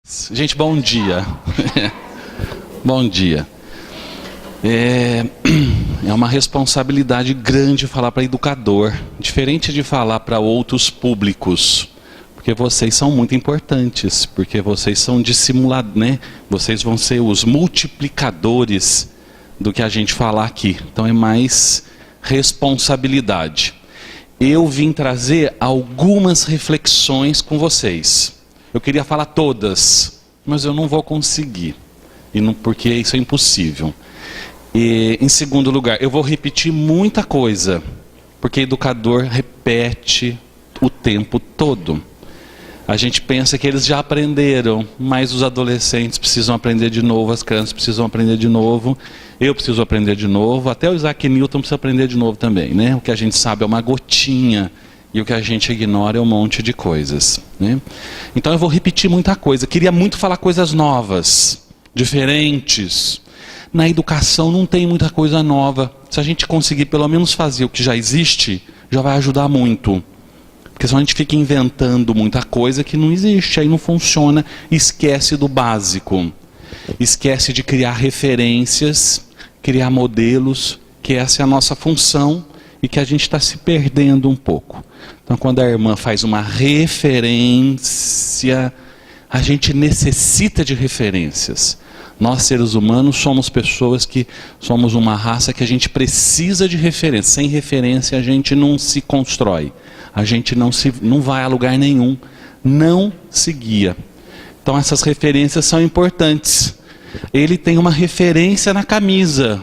Gente, bom dia. Bom dia. É uma responsabilidade grande falar para educador, diferente de falar para outros públicos, porque vocês são muito importantes, porque vocês são dissimuladores, né? Vocês vão ser os multiplicadores do que a gente falar aqui. Então é mais responsabilidade. Eu vim trazer algumas reflexões com vocês. Eu queria falar todas, mas eu não vou conseguir, porque isso é impossível. E, em segundo lugar, eu vou repetir muita coisa, porque educador repete o tempo todo. A gente pensa que eles já aprenderam, mas os adolescentes precisam aprender de novo, as crianças precisam aprender de novo, eu preciso aprender de novo, até o Isaac Newton precisa aprender de novo também, né? O que a gente sabe é uma gotinha, e o que a gente ignora é um monte de coisas, né? Então eu vou repetir muita coisa. Queria muito falar coisas novas, diferentes. Na educação não tem muita coisa nova. Se a gente conseguir pelo menos fazer o que já existe, já vai ajudar muito. Porque senão a gente fica inventando muita coisa que não existe, aí não funciona, esquece do básico. Esquece de criar referências, criar modelos, que essa é a nossa função e que a gente está se perdendo um pouco. Então, quando a irmã faz uma referência, a gente necessita de referências. Nós, seres humanos, somos pessoas que somos uma raça que a gente precisa de referência. Sem referência, a gente não se constrói. A gente não vai a lugar nenhum. Não se guia. Então, essas referências são importantes. Ele tem uma referência na camisa.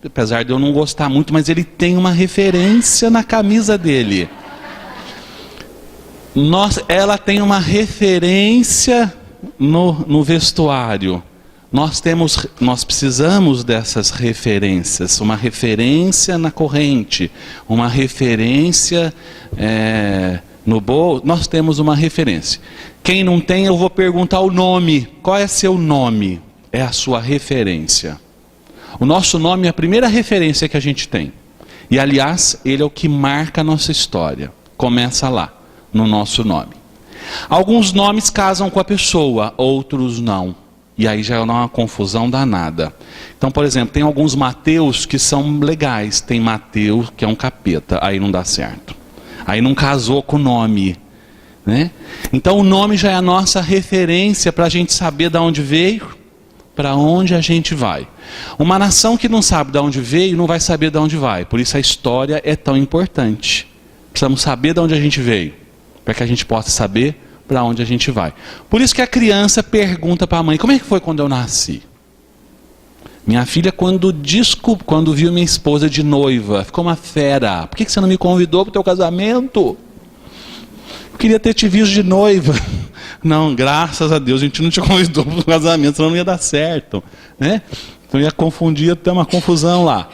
Apesar de eu não gostar muito, mas ele tem uma referência na camisa dele. Ela tem uma referência no vestuário. Nós precisamos dessas referências. Uma referência na corrente, uma referência no bolso. Nós temos uma referência. Quem não tem, eu vou perguntar o nome. Qual é seu nome? É a sua referência. O nosso nome é a primeira referência que a gente tem. E, aliás, ele é o que marca a nossa história. Começa lá, no nosso nome. Alguns nomes casam com a pessoa, outros não. E aí já é uma confusão danada. Então, por exemplo, tem alguns Mateus que são legais. Tem Mateus que é um capeta, aí não dá certo. Aí não casou com o nome, né? Então o nome já é a nossa referência para a gente saber de onde veio, para onde a gente vai. Uma nação que não sabe de onde veio, não vai saber de onde vai. Por isso a história é tão importante. Precisamos saber de onde a gente veio, para que a gente possa saber para onde a gente vai. Por isso que a criança pergunta para a mãe: como é que foi quando eu nasci? Minha filha, quando viu minha esposa de noiva, ficou uma fera. Por que você não me convidou para o teu casamento? Eu queria ter te visto de noiva. Não, graças a Deus, a gente não te convidou para o casamento, senão não ia dar certo, né? Então ia confundir, ia ter uma confusão lá.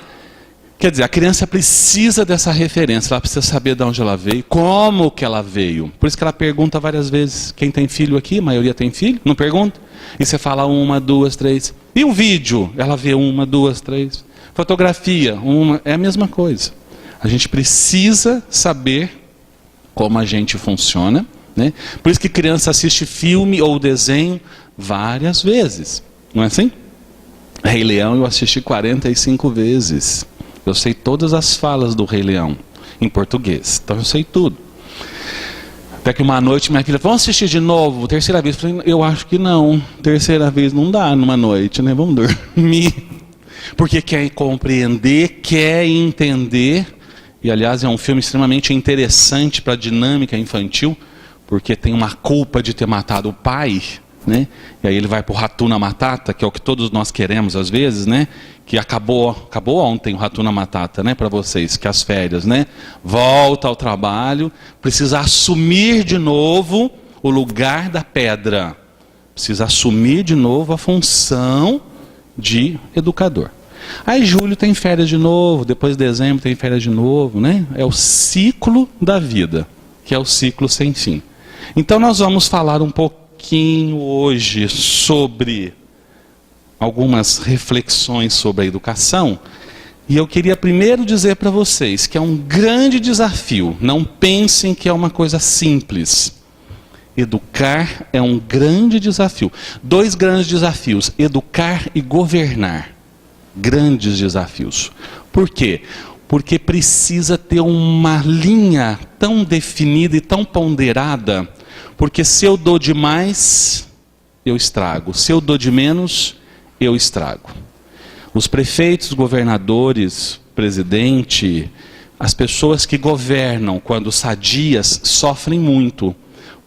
Quer dizer, a criança precisa dessa referência, ela precisa saber de onde ela veio, como que ela veio. Por isso que ela pergunta várias vezes. Quem tem filho aqui? A maioria tem filho? Não pergunta? E você fala 1, 2, 3. E o vídeo? Ela vê 1, 2, 3. Fotografia, é a mesma coisa. A gente precisa saber como a gente funciona, né? Por isso que criança assiste filme ou desenho várias vezes. Não é assim? Rei Leão eu assisti 45 vezes. Eu sei todas as falas do Rei Leão em português. Então eu sei tudo. Até que uma noite minha filha: vamos assistir de novo? Terceira vez. Eu falei: eu acho que não. Terceira vez não dá numa noite, né? Vamos dormir. Porque quer compreender, quer entender. E aliás é um filme extremamente interessante para a dinâmica infantil, porque tem uma culpa de ter matado o pai, né? E aí ele vai para o Hakuna Matata, que é o que todos nós queremos às vezes, né? Que acabou ontem o Hakuna Matata, né? Para vocês, que as férias, né? Volta ao trabalho, precisa assumir de novo o lugar da pedra. Precisa assumir de novo a função de educador. Aí julho tem férias de novo, depois de dezembro tem férias de novo, né? É o ciclo da vida, que é o ciclo sem fim. Então nós vamos falar um pouquinho hoje sobre algumas reflexões sobre a educação. E eu queria primeiro dizer para vocês que é um grande desafio. Não pensem que é uma coisa simples. Educar é um grande desafio. 2 grandes desafios: educar e governar. Grandes desafios. Por quê? Porque precisa ter uma linha tão definida e tão ponderada. Porque se eu dou demais, eu estrago. Se eu dou de menos, eu estrago. Os prefeitos, governadores, presidente, as pessoas que governam quando sadias sofrem muito.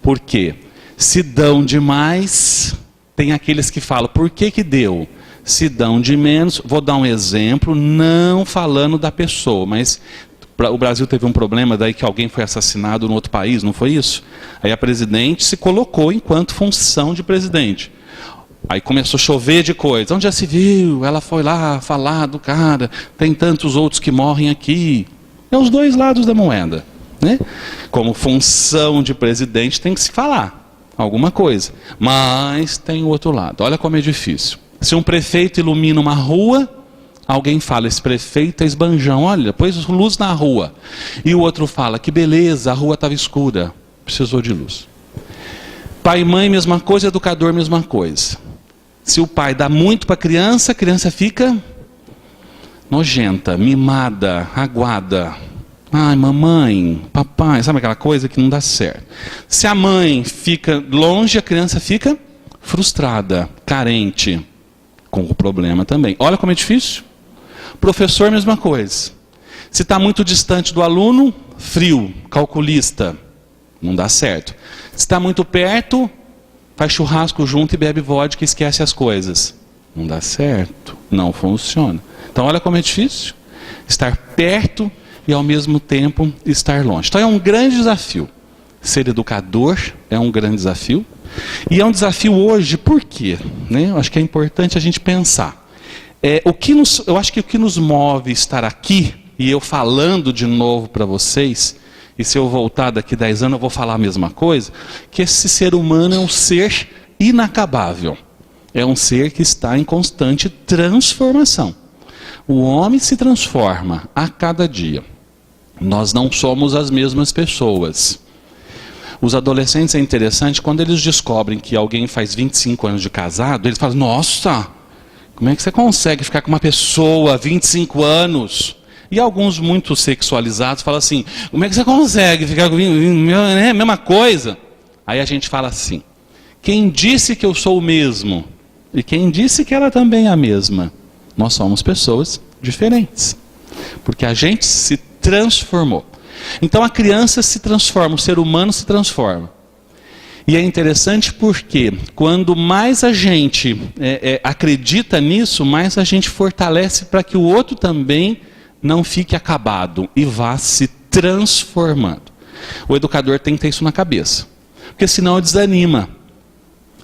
Por quê? Se dão demais, tem aqueles que falam, por que que deu? Se dão de menos, vou dar um exemplo, não falando da pessoa, mas o Brasil teve um problema daí que alguém foi assassinado no outro país, não foi isso? Aí a presidente se colocou enquanto função de presidente. Aí começou a chover de coisas. Onde já se viu? Ela foi lá falar do cara, tem tantos outros que morrem aqui. É os 2 lados da moeda. Né? Como função de presidente tem que se falar alguma coisa, mas tem o outro lado. Olha como é difícil. Se um prefeito ilumina uma rua, alguém fala, esse prefeito é esbanjão, olha, pôs luz na rua. E o outro fala, que beleza, a rua estava escura, precisou de luz. Pai e mãe, mesma coisa, educador, mesma coisa. Se o pai dá muito para a criança fica nojenta, mimada, aguada. Ai, mamãe, papai, sabe aquela coisa que não dá certo. Se a mãe fica longe, a criança fica frustrada, carente, com o problema também. Olha como é difícil. Professor, mesma coisa. Se está muito distante do aluno, frio, calculista, não dá certo. Se está muito perto, faz churrasco junto e bebe vodka e esquece as coisas. Não dá certo, não funciona. Então olha como é difícil. Estar perto e ao mesmo tempo estar longe. Então é um grande desafio. Ser educador é um grande desafio. E é um desafio hoje, por quê? Né? Eu acho que é importante a gente pensar. Eu acho que o que nos move estar aqui, e eu falando de novo para vocês, e se eu voltar daqui 10 anos eu vou falar a mesma coisa, que esse ser humano é um ser inacabável. É um ser que está em constante transformação. O homem se transforma a cada dia. Nós não somos as mesmas pessoas. Os adolescentes é interessante, quando eles descobrem que alguém faz 25 anos de casado, eles falam, nossa, como é que você consegue ficar com uma pessoa 25 anos? E alguns muito sexualizados falam assim, como é que você consegue ficar com a mesma coisa? Aí a gente fala assim, quem disse que eu sou o mesmo? E quem disse que ela também é a mesma? Nós somos pessoas diferentes. Porque a gente se transformou. Então a criança se transforma, o ser humano se transforma. E é interessante porque quando mais a gente acredita nisso, mais a gente fortalece para que o outro também não fique acabado e vá se transformando. O educador tem que ter isso na cabeça. Porque senão desanima.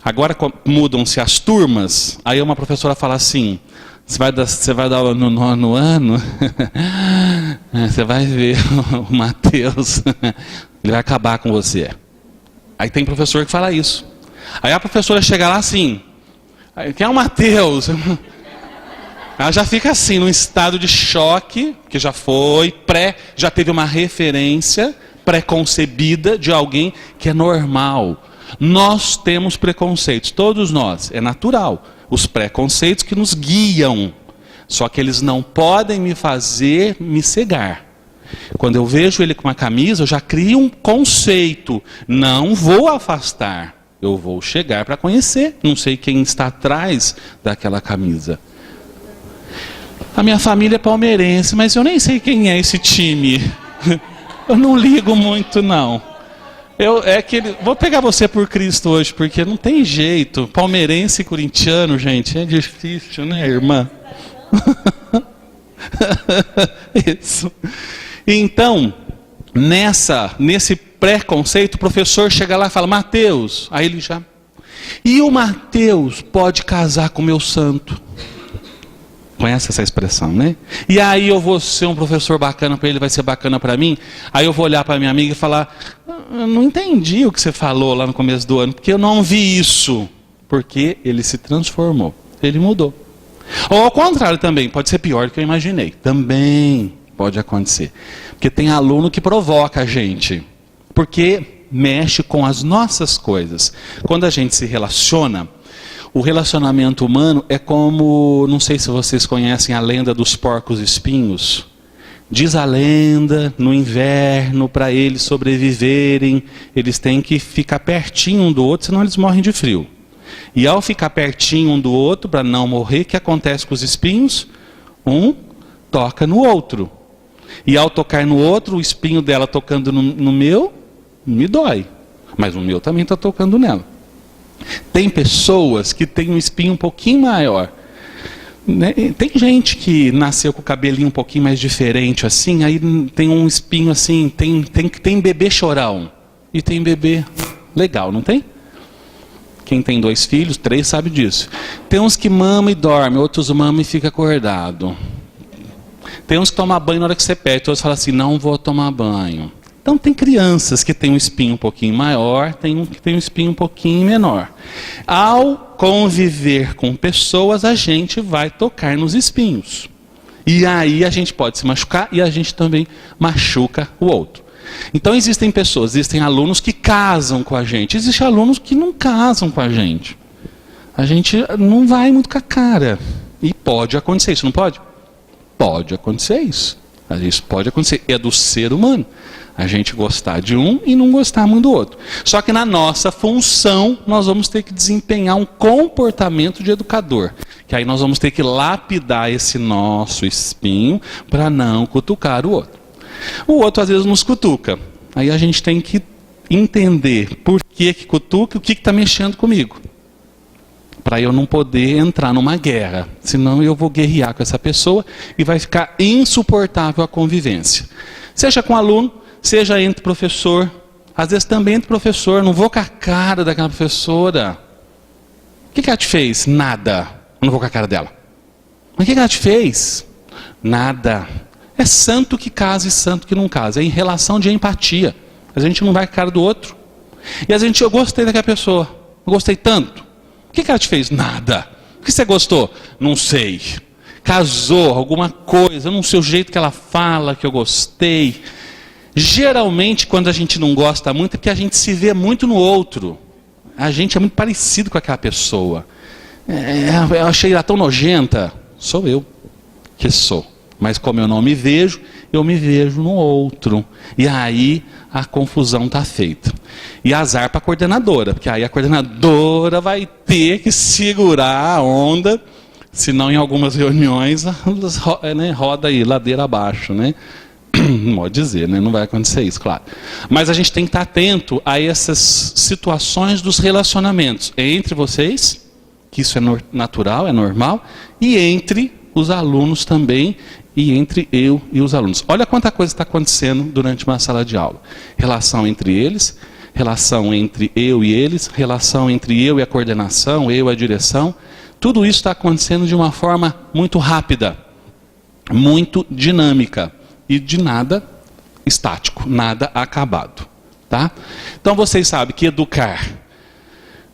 Agora mudam-se as turmas, aí uma professora fala assim, você vai dar aula no 9º ano, você vai ver o Mateus, ele vai acabar com você. Aí tem professor que fala isso. Aí a professora chega lá assim, quem é o Mateus? Ela já fica assim, num estado de choque, que já já teve uma referência pré-concebida de alguém que é normal. Nós temos preconceitos, todos nós, é natural. Os preconceitos que nos guiam. Só que eles não podem me fazer me cegar. Quando eu vejo ele com uma camisa, eu já crio um conceito. Não vou afastar. Eu vou chegar para conhecer. Não sei quem está atrás daquela camisa. A minha família é palmeirense, mas eu nem sei quem é esse time. Eu não ligo muito, não. Vou pegar você por Cristo hoje, porque não tem jeito. Palmeirense e corintiano, gente, é difícil, né, irmã? Isso. Então, nesse preconceito, o professor chega lá e fala, Mateus, aí ele já... E o Mateus pode casar com o meu santo. Conhece essa expressão, né? E aí eu vou ser um professor bacana para ele, vai ser bacana para mim. Aí eu vou olhar para minha amiga e falar, eu não entendi o que você falou lá no começo do ano, porque eu não vi isso. Porque ele se transformou, ele mudou. Ou ao contrário também, pode ser pior do que eu imaginei. Também pode acontecer. Porque tem aluno que provoca a gente. Porque mexe com as nossas coisas. Quando a gente se relaciona, o relacionamento humano é como, não sei se vocês conhecem a lenda dos porcos espinhos. Diz a lenda, no inverno, para eles sobreviverem, eles têm que ficar pertinho um do outro, senão eles morrem de frio. E ao ficar pertinho um do outro, para não morrer, o que acontece com os espinhos? Um toca no outro. E ao tocar no outro, o espinho dela tocando no meu, me dói. Mas o meu também está tocando nela. Tem pessoas que têm um espinho um pouquinho maior. Tem gente que nasceu com o cabelinho um pouquinho mais diferente, assim, aí tem um espinho assim, tem bebê chorão. E tem bebê legal, não tem? Quem tem 2 filhos, 3 sabe disso. Tem uns que mamam e dormem, outros mamam e ficam acordados. Tem uns que tomam banho na hora que você pede, outros falam assim, não vou tomar banho. Então tem crianças que têm um espinho um pouquinho maior, tem um que tem um espinho um pouquinho menor. Ao conviver com pessoas, a gente vai tocar nos espinhos. E aí a gente pode se machucar e a gente também machuca o outro. Então existem pessoas, existem alunos que casam com a gente, existem alunos que não casam com a gente. A gente não vai muito com a cara. E pode acontecer isso, não pode? Pode acontecer isso. Isso pode acontecer. É do ser humano. A gente gostar de um e não gostar muito do outro. Só que na nossa função, nós vamos ter que desempenhar um comportamento de educador. Que aí nós vamos ter que lapidar esse nosso espinho para não cutucar o outro. O outro às vezes nos cutuca. Aí a gente tem que entender por que cutuca e o que está mexendo comigo. Para eu não poder entrar numa guerra. Senão eu vou guerrear com essa pessoa e vai ficar insuportável a convivência. Seja com aluno, seja entre professor. Às vezes também entre professor. Não vou com a cara daquela professora. O que ela te fez? Nada. Eu não vou com a cara dela. Mas o que ela te fez? Nada. É santo que casa e santo que não casa. É em relação de empatia. A gente não vai com a cara do outro. E a gente, eu gostei daquela pessoa. Eu gostei tanto. O que ela te fez? Nada. O que você gostou? Não sei. Casou, alguma coisa. Não sei o jeito que ela fala, que eu gostei. Geralmente, quando a gente não gosta muito, é porque a gente se vê muito no outro. A gente é muito parecido com aquela pessoa. Eu achei ela tão nojenta. Sou eu que sou. Mas como eu não me vejo, eu me vejo no outro. E aí a confusão está feita. E azar para a coordenadora, porque aí a coordenadora vai ter que segurar a onda, senão em algumas reuniões roda aí, ladeira abaixo, né? Não pode dizer, né? Não vai acontecer isso, claro. Mas a gente tem que estar atento a essas situações dos relacionamentos entre vocês, que isso é natural, é normal, e entre os alunos também, e entre eu e os alunos. Olha quanta coisa está acontecendo durante uma sala de aula. Relação entre eles, relação entre eu e eles, relação entre eu e a coordenação, eu e a direção. Tudo isso está acontecendo de uma forma muito rápida, muito dinâmica e de nada estático, nada acabado. Tá? Então vocês sabem que educar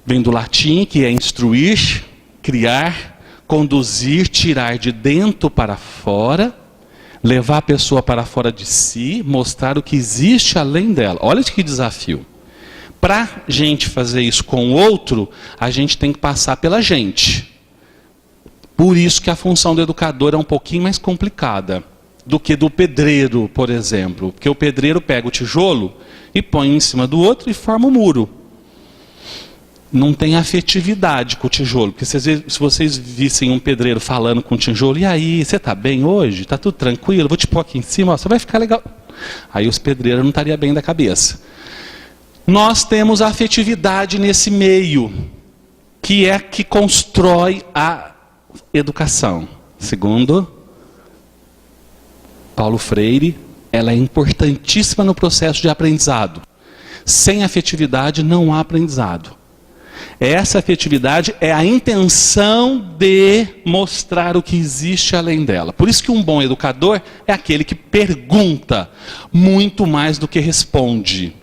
vem do latim, que é instruir, criar, conduzir, tirar de dentro para fora, levar a pessoa para fora de si, mostrar o que existe além dela. Olha que desafio. Para a gente fazer isso com o outro, a gente tem que passar pela gente. Por isso que a função do educador é um pouquinho mais complicada do que do pedreiro, por exemplo. Porque o pedreiro pega o tijolo e põe em cima do outro e forma o muro. Não tem afetividade com o tijolo. Porque se vocês vissem um pedreiro falando com o tijolo, e aí, você está bem hoje? Está tudo tranquilo? Vou te pôr aqui em cima, ó, você vai ficar legal. Aí os pedreiros não estariam bem da cabeça. Nós temos a afetividade nesse meio, que é que constrói a educação. Segundo Paulo Freire, ela é importantíssima no processo de aprendizado. Sem afetividade não há aprendizado. Essa afetividade é a intenção de mostrar o que existe além dela. Por isso que um bom educador é aquele que pergunta muito mais do que responde.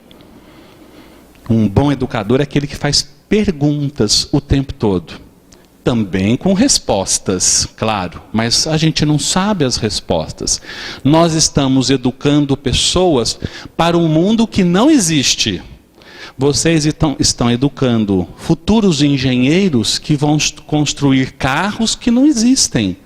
Um bom educador é aquele que faz perguntas o tempo todo. Também com respostas, claro, mas a gente não sabe as respostas. Nós estamos educando pessoas para um mundo que não existe. Vocês estão educando futuros engenheiros que vão construir carros que não existem.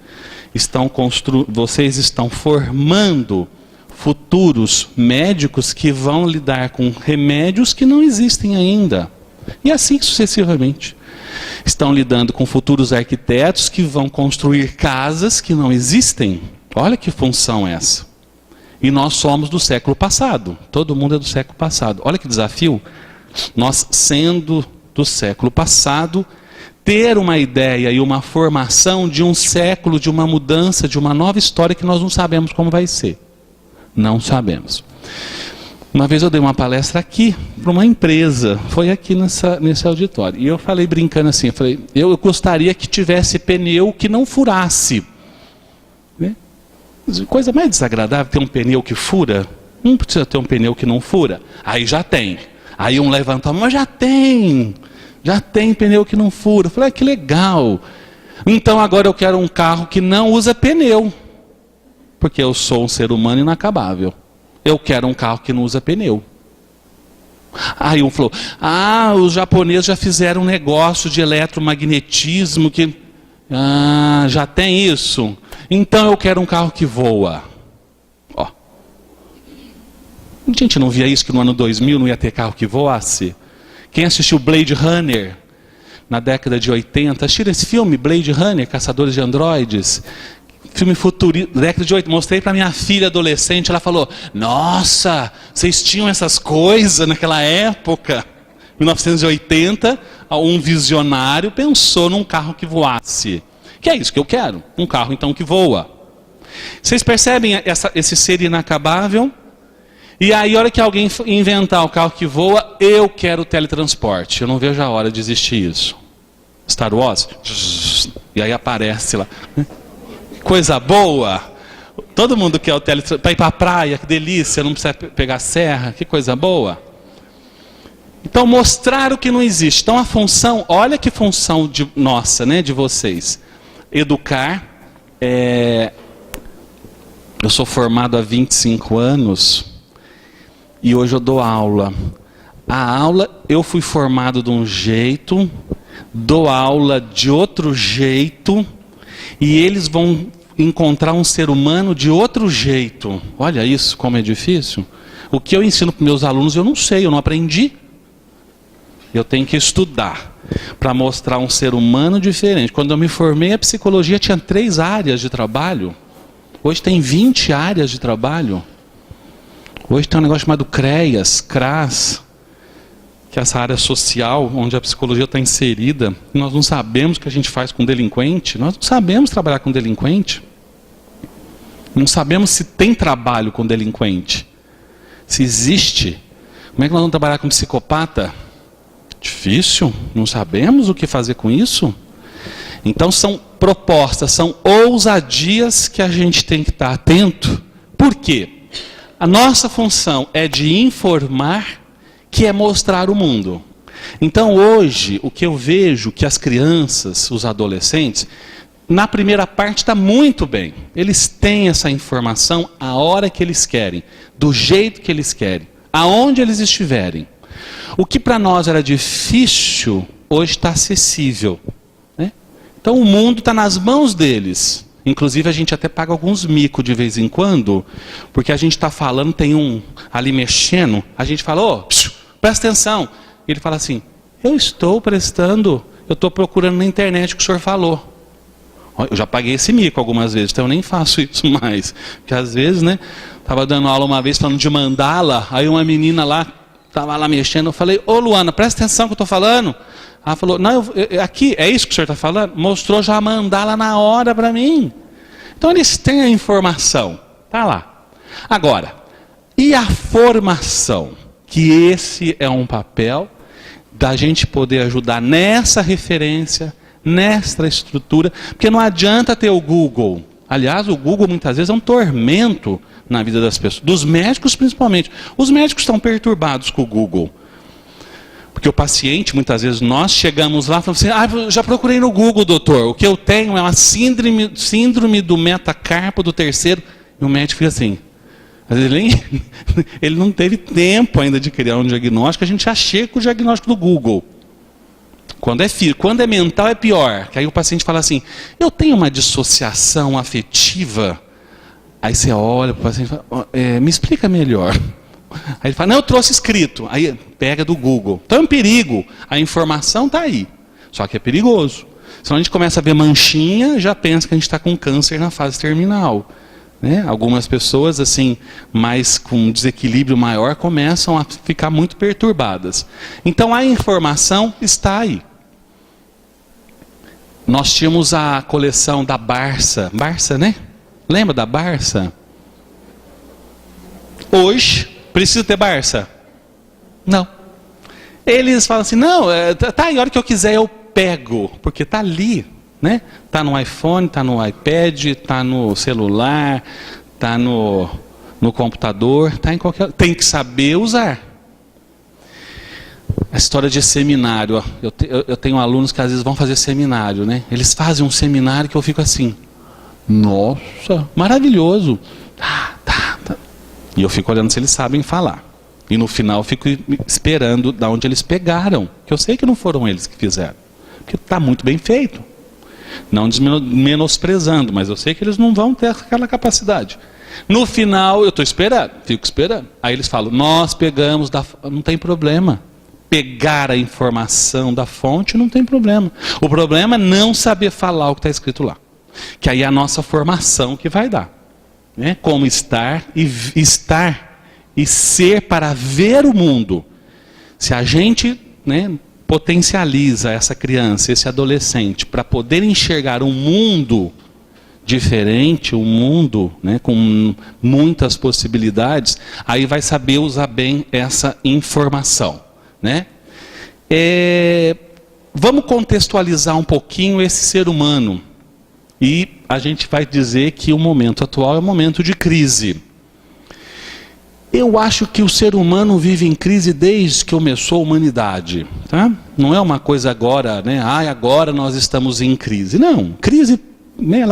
Vocês estão formando futuros médicos que vão lidar com remédios que não existem ainda. E assim sucessivamente. Estão lidando com futuros arquitetos que vão construir casas que não existem. Olha que função é essa. E nós somos do século passado. Todo mundo é do século passado. Olha que desafio. Nós, sendo do século passado, ter uma ideia e uma formação de um século, de uma mudança, de uma nova história que nós não sabemos como vai ser. Não sabemos. Uma vez eu dei uma palestra aqui, para uma empresa, foi aqui nesse auditório. E eu falei brincando assim, eu gostaria que tivesse pneu que não furasse. Né? Coisa mais desagradável, ter um pneu que fura. Não precisa ter um pneu que não fura. Aí já tem. Aí um levanta a mão, mas já tem pneu que não fura. Eu falei, que legal. Então agora eu quero um carro que não usa pneu. Porque eu sou um ser humano inacabável. Eu quero um carro que não usa pneu. Aí um falou, os japoneses já fizeram um negócio de eletromagnetismo que... já tem isso? Então eu quero um carro que voa. Ó. A gente não via isso que no ano 2000 não ia ter carro que voasse? Quem assistiu Blade Runner na década de 80, assistiram esse filme, Blade Runner, Caçadores de Androides? Filme futurista, década de 80, mostrei para minha filha adolescente, ela falou, nossa, vocês tinham essas coisas naquela época? 1980, um visionário pensou num carro que voasse. Que é isso que eu quero, um carro então que voa. Vocês percebem esse ser inacabável? E aí, a hora que alguém inventar o carro que voa, eu quero teletransporte. Eu não vejo a hora de existir isso. Star Wars, e aí aparece lá. Coisa boa. Todo mundo quer o teletransporte. Para ir para a praia, que delícia, não precisa pegar serra, que coisa boa. Então, mostrar o que não existe. Então, a função, olha que função nossa, né, de vocês. Educar. Eu sou formado há 25 anos e hoje eu dou aula. A aula, eu fui formado de um jeito, dou aula de outro jeito, e eles vão encontrar um ser humano de outro jeito. Olha isso, como é difícil. O que eu ensino para meus alunos eu não sei, eu não aprendi. Eu tenho que estudar para mostrar um ser humano diferente. Quando eu me formei, a psicologia tinha 3 áreas de trabalho. Hoje tem 20 áreas de trabalho. Hoje tem um negócio chamado CRAS, que é essa área social, onde a psicologia está inserida. Nós não sabemos o que a gente faz com delinquente. Nós não sabemos trabalhar com delinquente. Não sabemos se tem trabalho com delinquente. Se existe. Como é que nós vamos trabalhar com psicopata? Difícil. Não sabemos o que fazer com isso. Então são propostas, são ousadias que a gente tem que estar atento. Por quê? A nossa função é de informar, que é mostrar o mundo. Então hoje, o que eu vejo que as crianças, os adolescentes, na primeira parte está muito bem. Eles têm essa informação a hora que eles querem, do jeito que eles querem, aonde eles estiverem. O que para nós era difícil, hoje está acessível. Né? Então o mundo está nas mãos deles. Inclusive a gente até paga alguns micos de vez em quando, porque a gente está falando, tem um ali mexendo, a gente fala, presta atenção. Ele fala assim, eu estou prestando, eu estou procurando na internet o que o senhor falou. Eu já paguei esse mico algumas vezes, então eu nem faço isso mais. Porque às vezes, né, estava dando aula uma vez falando de mandala, aí uma menina lá, estava lá mexendo, eu falei, ô Luana, presta atenção no que eu estou falando. Ela falou, não, aqui, é isso que o senhor está falando? Mostrou já a mandala na hora para mim. Então eles têm a informação, está lá. Agora, e a formação? Que esse é um papel da gente poder ajudar nessa referência, nessa estrutura, porque não adianta ter o Google. Aliás, o Google muitas vezes é um tormento na vida das pessoas, dos médicos principalmente. Os médicos estão perturbados com o Google. Porque o paciente, muitas vezes, nós chegamos lá e falamos assim, já procurei no Google, doutor, o que eu tenho é uma síndrome do metacarpo do terceiro. E o médico fica assim, Mas ele não teve tempo ainda de criar um diagnóstico, a gente já chega com o diagnóstico do Google. Quando é mental é pior. Que aí o paciente fala assim, eu tenho uma dissociação afetiva. Aí você olha para o paciente e fala, me explica melhor. Aí ele fala, não, eu trouxe escrito. Aí pega do Google. Então é um perigo. A informação está aí. Só que é perigoso. Senão a gente começa a ver manchinha, já pensa que a gente está com câncer na fase terminal. Né? Algumas pessoas assim, mais com um desequilíbrio maior, começam a ficar muito perturbadas. Então a informação está aí. Nós tínhamos a coleção da Barça. Barça, né? Lembra da Barça? Hoje, precisa ter Barça? Não. Eles falam assim, não, tá aí, a hora que eu quiser eu pego. Porque tá ali, né? Tá no iPhone, tá no iPad, tá no celular, tá no computador, tá em qualquer... Tem que saber usar. A história de seminário, ó. Eu tenho alunos que às vezes vão fazer seminário, né? Eles fazem um seminário que eu fico assim, nossa, maravilhoso. Tá. E eu fico olhando se eles sabem falar. E no final eu fico esperando de onde eles pegaram. Que eu sei que não foram eles que fizeram. Porque está muito bem feito. Não menosprezando, mas eu sei que eles não vão ter aquela capacidade. No final eu estou esperando, fico esperando. Aí eles falam, nós pegamos da... Não tem problema. Pegar a informação da fonte não tem problema. O problema é não saber falar o que está escrito lá. Que aí é a nossa formação que vai dar. Né? Como estar e ser para ver o mundo. Se a gente, né, potencializa essa criança, esse adolescente, para poder enxergar um mundo diferente, um mundo, né, com muitas possibilidades, aí vai saber usar bem essa informação. Né? Vamos contextualizar um pouquinho esse ser humano. E a gente vai dizer que o momento atual é um momento de crise. Eu acho que o ser humano vive em crise desde que começou a humanidade. Tá? Não é uma coisa agora, né? Agora nós estamos em crise. Não, crise, né,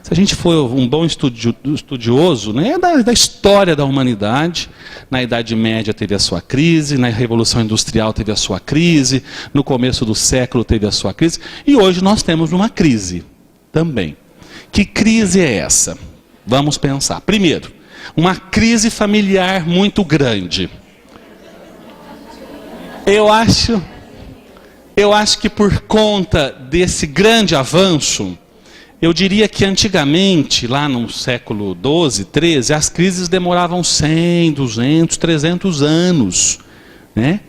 se a gente for um bom estudioso, né, é da história da humanidade. Na Idade Média teve a sua crise, na Revolução Industrial teve a sua crise, no começo do século teve a sua crise, e hoje nós temos uma crise também. Que crise é essa? Vamos pensar. Primeiro, uma crise familiar muito grande. Eu acho que por conta desse grande avanço, eu diria que antigamente, lá no século XII, XIII, as crises demoravam 100, 200, 300 anos. Né?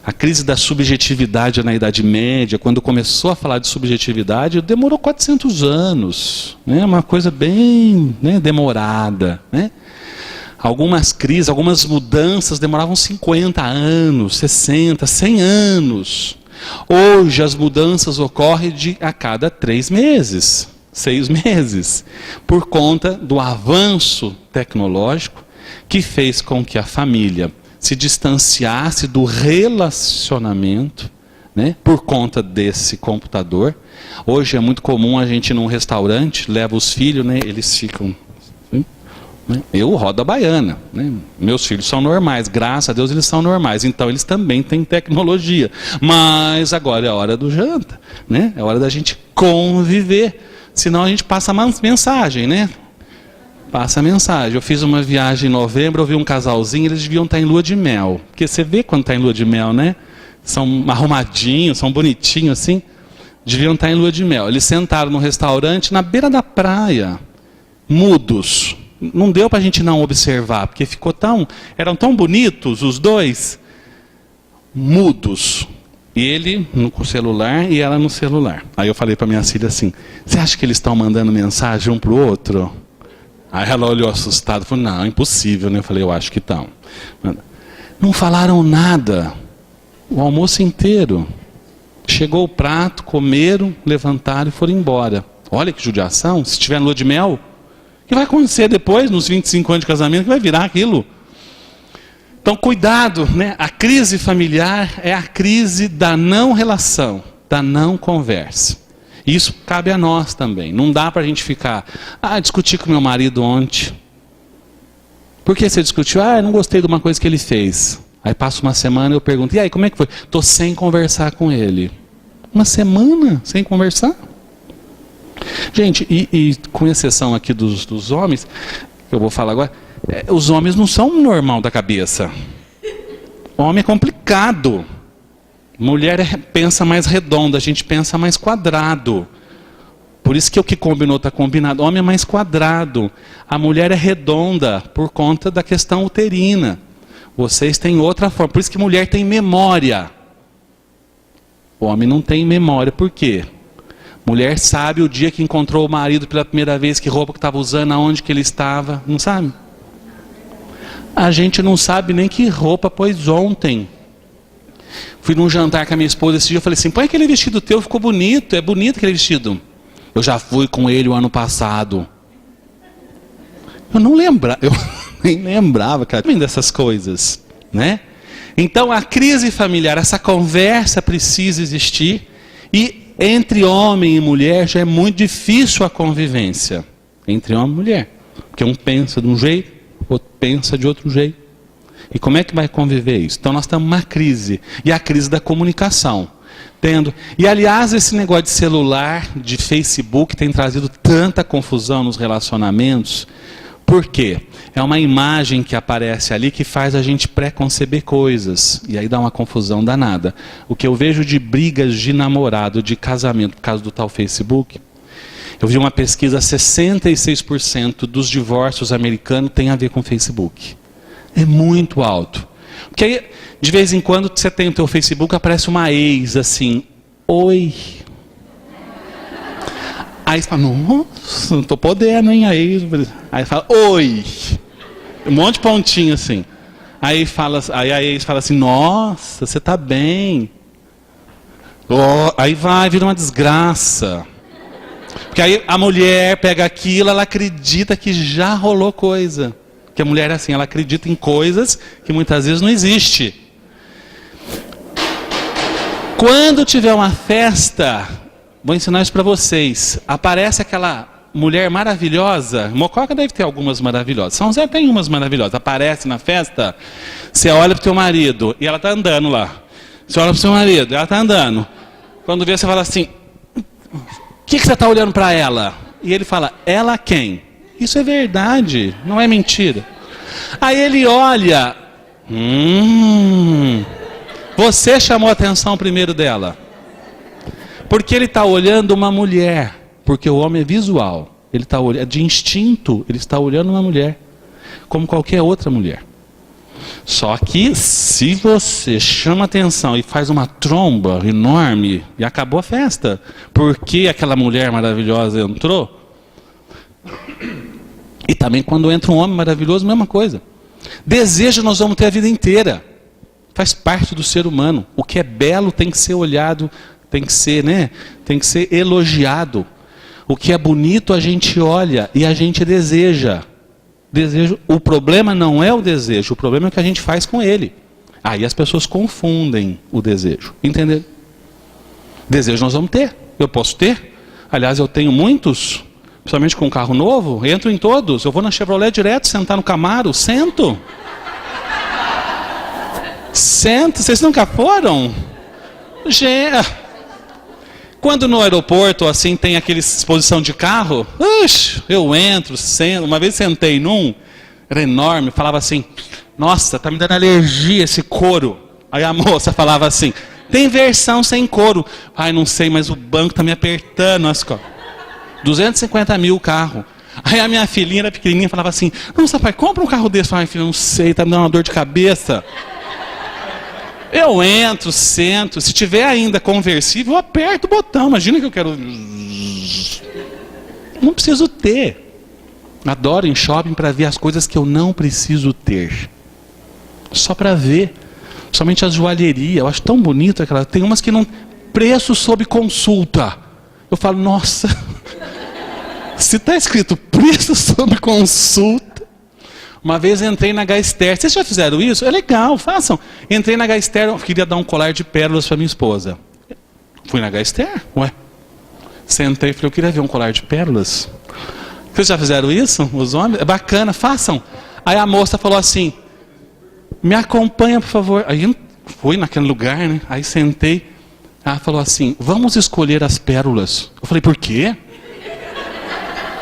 A crise da subjetividade na Idade Média, quando começou a falar de subjetividade, demorou 400 anos. Né? Uma coisa bem, né, demorada. Né? Algumas crises, algumas mudanças demoravam 50 anos, 60, 100 anos. Hoje as mudanças ocorrem a cada 3 meses. 6 meses, por conta do avanço tecnológico que fez com que a família se distanciasse do relacionamento, né, por conta desse computador. Hoje é muito comum a gente ir num restaurante, leva os filhos, né, eles ficam... Né, eu rodo a baiana, né, meus filhos são normais, graças a Deus eles são normais, então eles também têm tecnologia. Mas agora é a hora do janta, né, é hora da gente conviver. Senão a gente passa mensagem, né? Passa mensagem. Eu fiz uma viagem em novembro, eu vi um casalzinho, eles deviam estar em lua de mel. Porque você vê quando está em lua de mel, né? São arrumadinhos, são bonitinhos assim. Deviam estar em lua de mel. Eles sentaram no restaurante, na beira da praia, mudos. Não deu para a gente não observar, porque eram tão bonitos os dois, mudos. Ele no celular e ela no celular. Aí eu falei para minha filha assim, você acha que eles estão mandando mensagem um para o outro? Aí ela olhou assustada, falou, não, impossível, né? Eu falei, eu acho que estão. Não falaram nada, o almoço inteiro. Chegou o prato, comeram, levantaram e foram embora. Olha que judiação, se tiver lua de mel, o que vai acontecer depois, nos 25 anos de casamento, que vai virar aquilo? Então, cuidado, né? A crise familiar é a crise da não relação, da não conversa. Isso cabe a nós também. Não dá para a gente ficar, discuti com meu marido ontem. Por que você discutiu? Eu não gostei de uma coisa que ele fez. Aí passa uma semana e eu pergunto, e aí, como é que foi? Estou sem conversar com ele. Uma semana sem conversar? Gente, e com exceção aqui dos homens, que eu vou falar agora, os homens não são normal da cabeça. Homem é complicado. Mulher pensa mais redonda, a gente pensa mais quadrado. Por isso que o que combinou está combinado. Homem é mais quadrado. A mulher é redonda por conta da questão uterina. Vocês têm outra forma. Por isso que mulher tem memória. O homem não tem memória. Por quê? Mulher sabe o dia que encontrou o marido pela primeira vez, que roupa que estava usando, aonde que ele estava. Não sabe? A gente não sabe nem que roupa pôs ontem. Fui num jantar com a minha esposa esse dia, eu falei assim, põe aquele vestido teu, ficou bonito, é bonito aquele vestido. Eu já fui com ele o ano passado. Eu não lembrava, eu nem lembrava, cara, dessas coisas, né? Então a crise familiar, essa conversa precisa existir, e entre homem e mulher já é muito difícil a convivência, entre homem e mulher, porque um pensa de um jeito, o outro pensa de outro jeito. E como é que vai conviver isso? Então nós estamos numa crise, e a crise da comunicação. E aliás, esse negócio de celular, de Facebook, tem trazido tanta confusão nos relacionamentos. Por quê? É uma imagem que aparece ali que faz a gente pré-conceber coisas. E aí dá uma confusão danada. O que eu vejo de brigas de namorado, de casamento, por causa do tal Facebook, eu vi uma pesquisa, 66% dos divórcios americanos tem a ver com Facebook. É muito alto. Porque aí, de vez em quando, você tem o teu Facebook, aparece uma ex assim, oi. Aí você fala, nossa, não estou podendo, hein, a ex. Aí fala, oi. Um monte de pontinho assim. Aí a ex fala assim, nossa, você está bem. Oh, aí vira uma desgraça. Porque aí a mulher pega aquilo, ela acredita que já rolou coisa. Que a mulher é assim, ela acredita em coisas que muitas vezes não existem. Quando tiver uma festa, vou ensinar isso para vocês. Aparece aquela mulher maravilhosa. Mococa deve ter algumas maravilhosas. São José tem umas maravilhosas. Aparece na festa, você olha para o teu marido e ela está andando lá. Você olha para o seu marido, ela está andando. Quando vê, você fala assim, o que você está olhando para ela? E ele fala, ela quem? Isso é verdade, não é mentira. Aí ele olha, você chamou a atenção primeiro dela. Porque ele está olhando uma mulher, porque o homem é visual. Ele está olhando, de instinto, ele está olhando uma mulher, como qualquer outra mulher. Só que se você chama atenção e faz uma tromba enorme, e acabou a festa, porque aquela mulher maravilhosa entrou. E também quando entra um homem maravilhoso, mesma coisa. Desejo nós vamos ter a vida inteira. Faz parte do ser humano. O que é belo tem que ser olhado, tem que ser, né? Tem que ser elogiado. O que é bonito a gente olha e a gente deseja. O problema não é o desejo, o problema é o que a gente faz com ele. Aí as pessoas confundem o desejo. Entendeu? Desejo nós vamos ter. Eu posso ter. Aliás, eu tenho muitos. Principalmente com um carro novo, entro em todos. Eu vou na Chevrolet direto, sentar no Camaro, sento. Sento, vocês nunca foram? Quando no aeroporto, assim, tem aquela exposição de carro, eu entro, sento. Uma vez sentei num, era enorme, falava assim, nossa, tá me dando alergia esse couro. Aí a moça falava assim, tem versão sem couro. Ai, não sei, mas o banco tá me apertando as costas. 250 mil o carro. Aí a minha filhinha era pequenininha, falava assim, nossa pai, compra um carro desse. Ai filho, não sei, tá me dando uma dor de cabeça. Eu entro, sento, se tiver ainda conversível, eu aperto o botão. Imagina que eu quero... Não preciso ter. Adoro ir em shopping para ver as coisas que eu não preciso ter. Só para ver. Somente a joalheria, eu acho tão bonito aquela. Tem umas que não... Preço sob consulta. Eu falo, nossa... Se está escrito preço sob consulta. Uma vez entrei na Gaster. Vocês já fizeram isso? É legal, façam. Entrei na Gaster, eu queria dar um colar de pérolas para minha esposa. Fui na Gaster, Sentei e falei, eu queria ver um colar de pérolas. Vocês já fizeram isso? Os homens? É bacana, façam. Aí a moça falou assim, me acompanha, por favor. Aí eu fui naquele lugar, né? Aí sentei. Ela falou assim, vamos escolher as pérolas. Eu falei, por quê?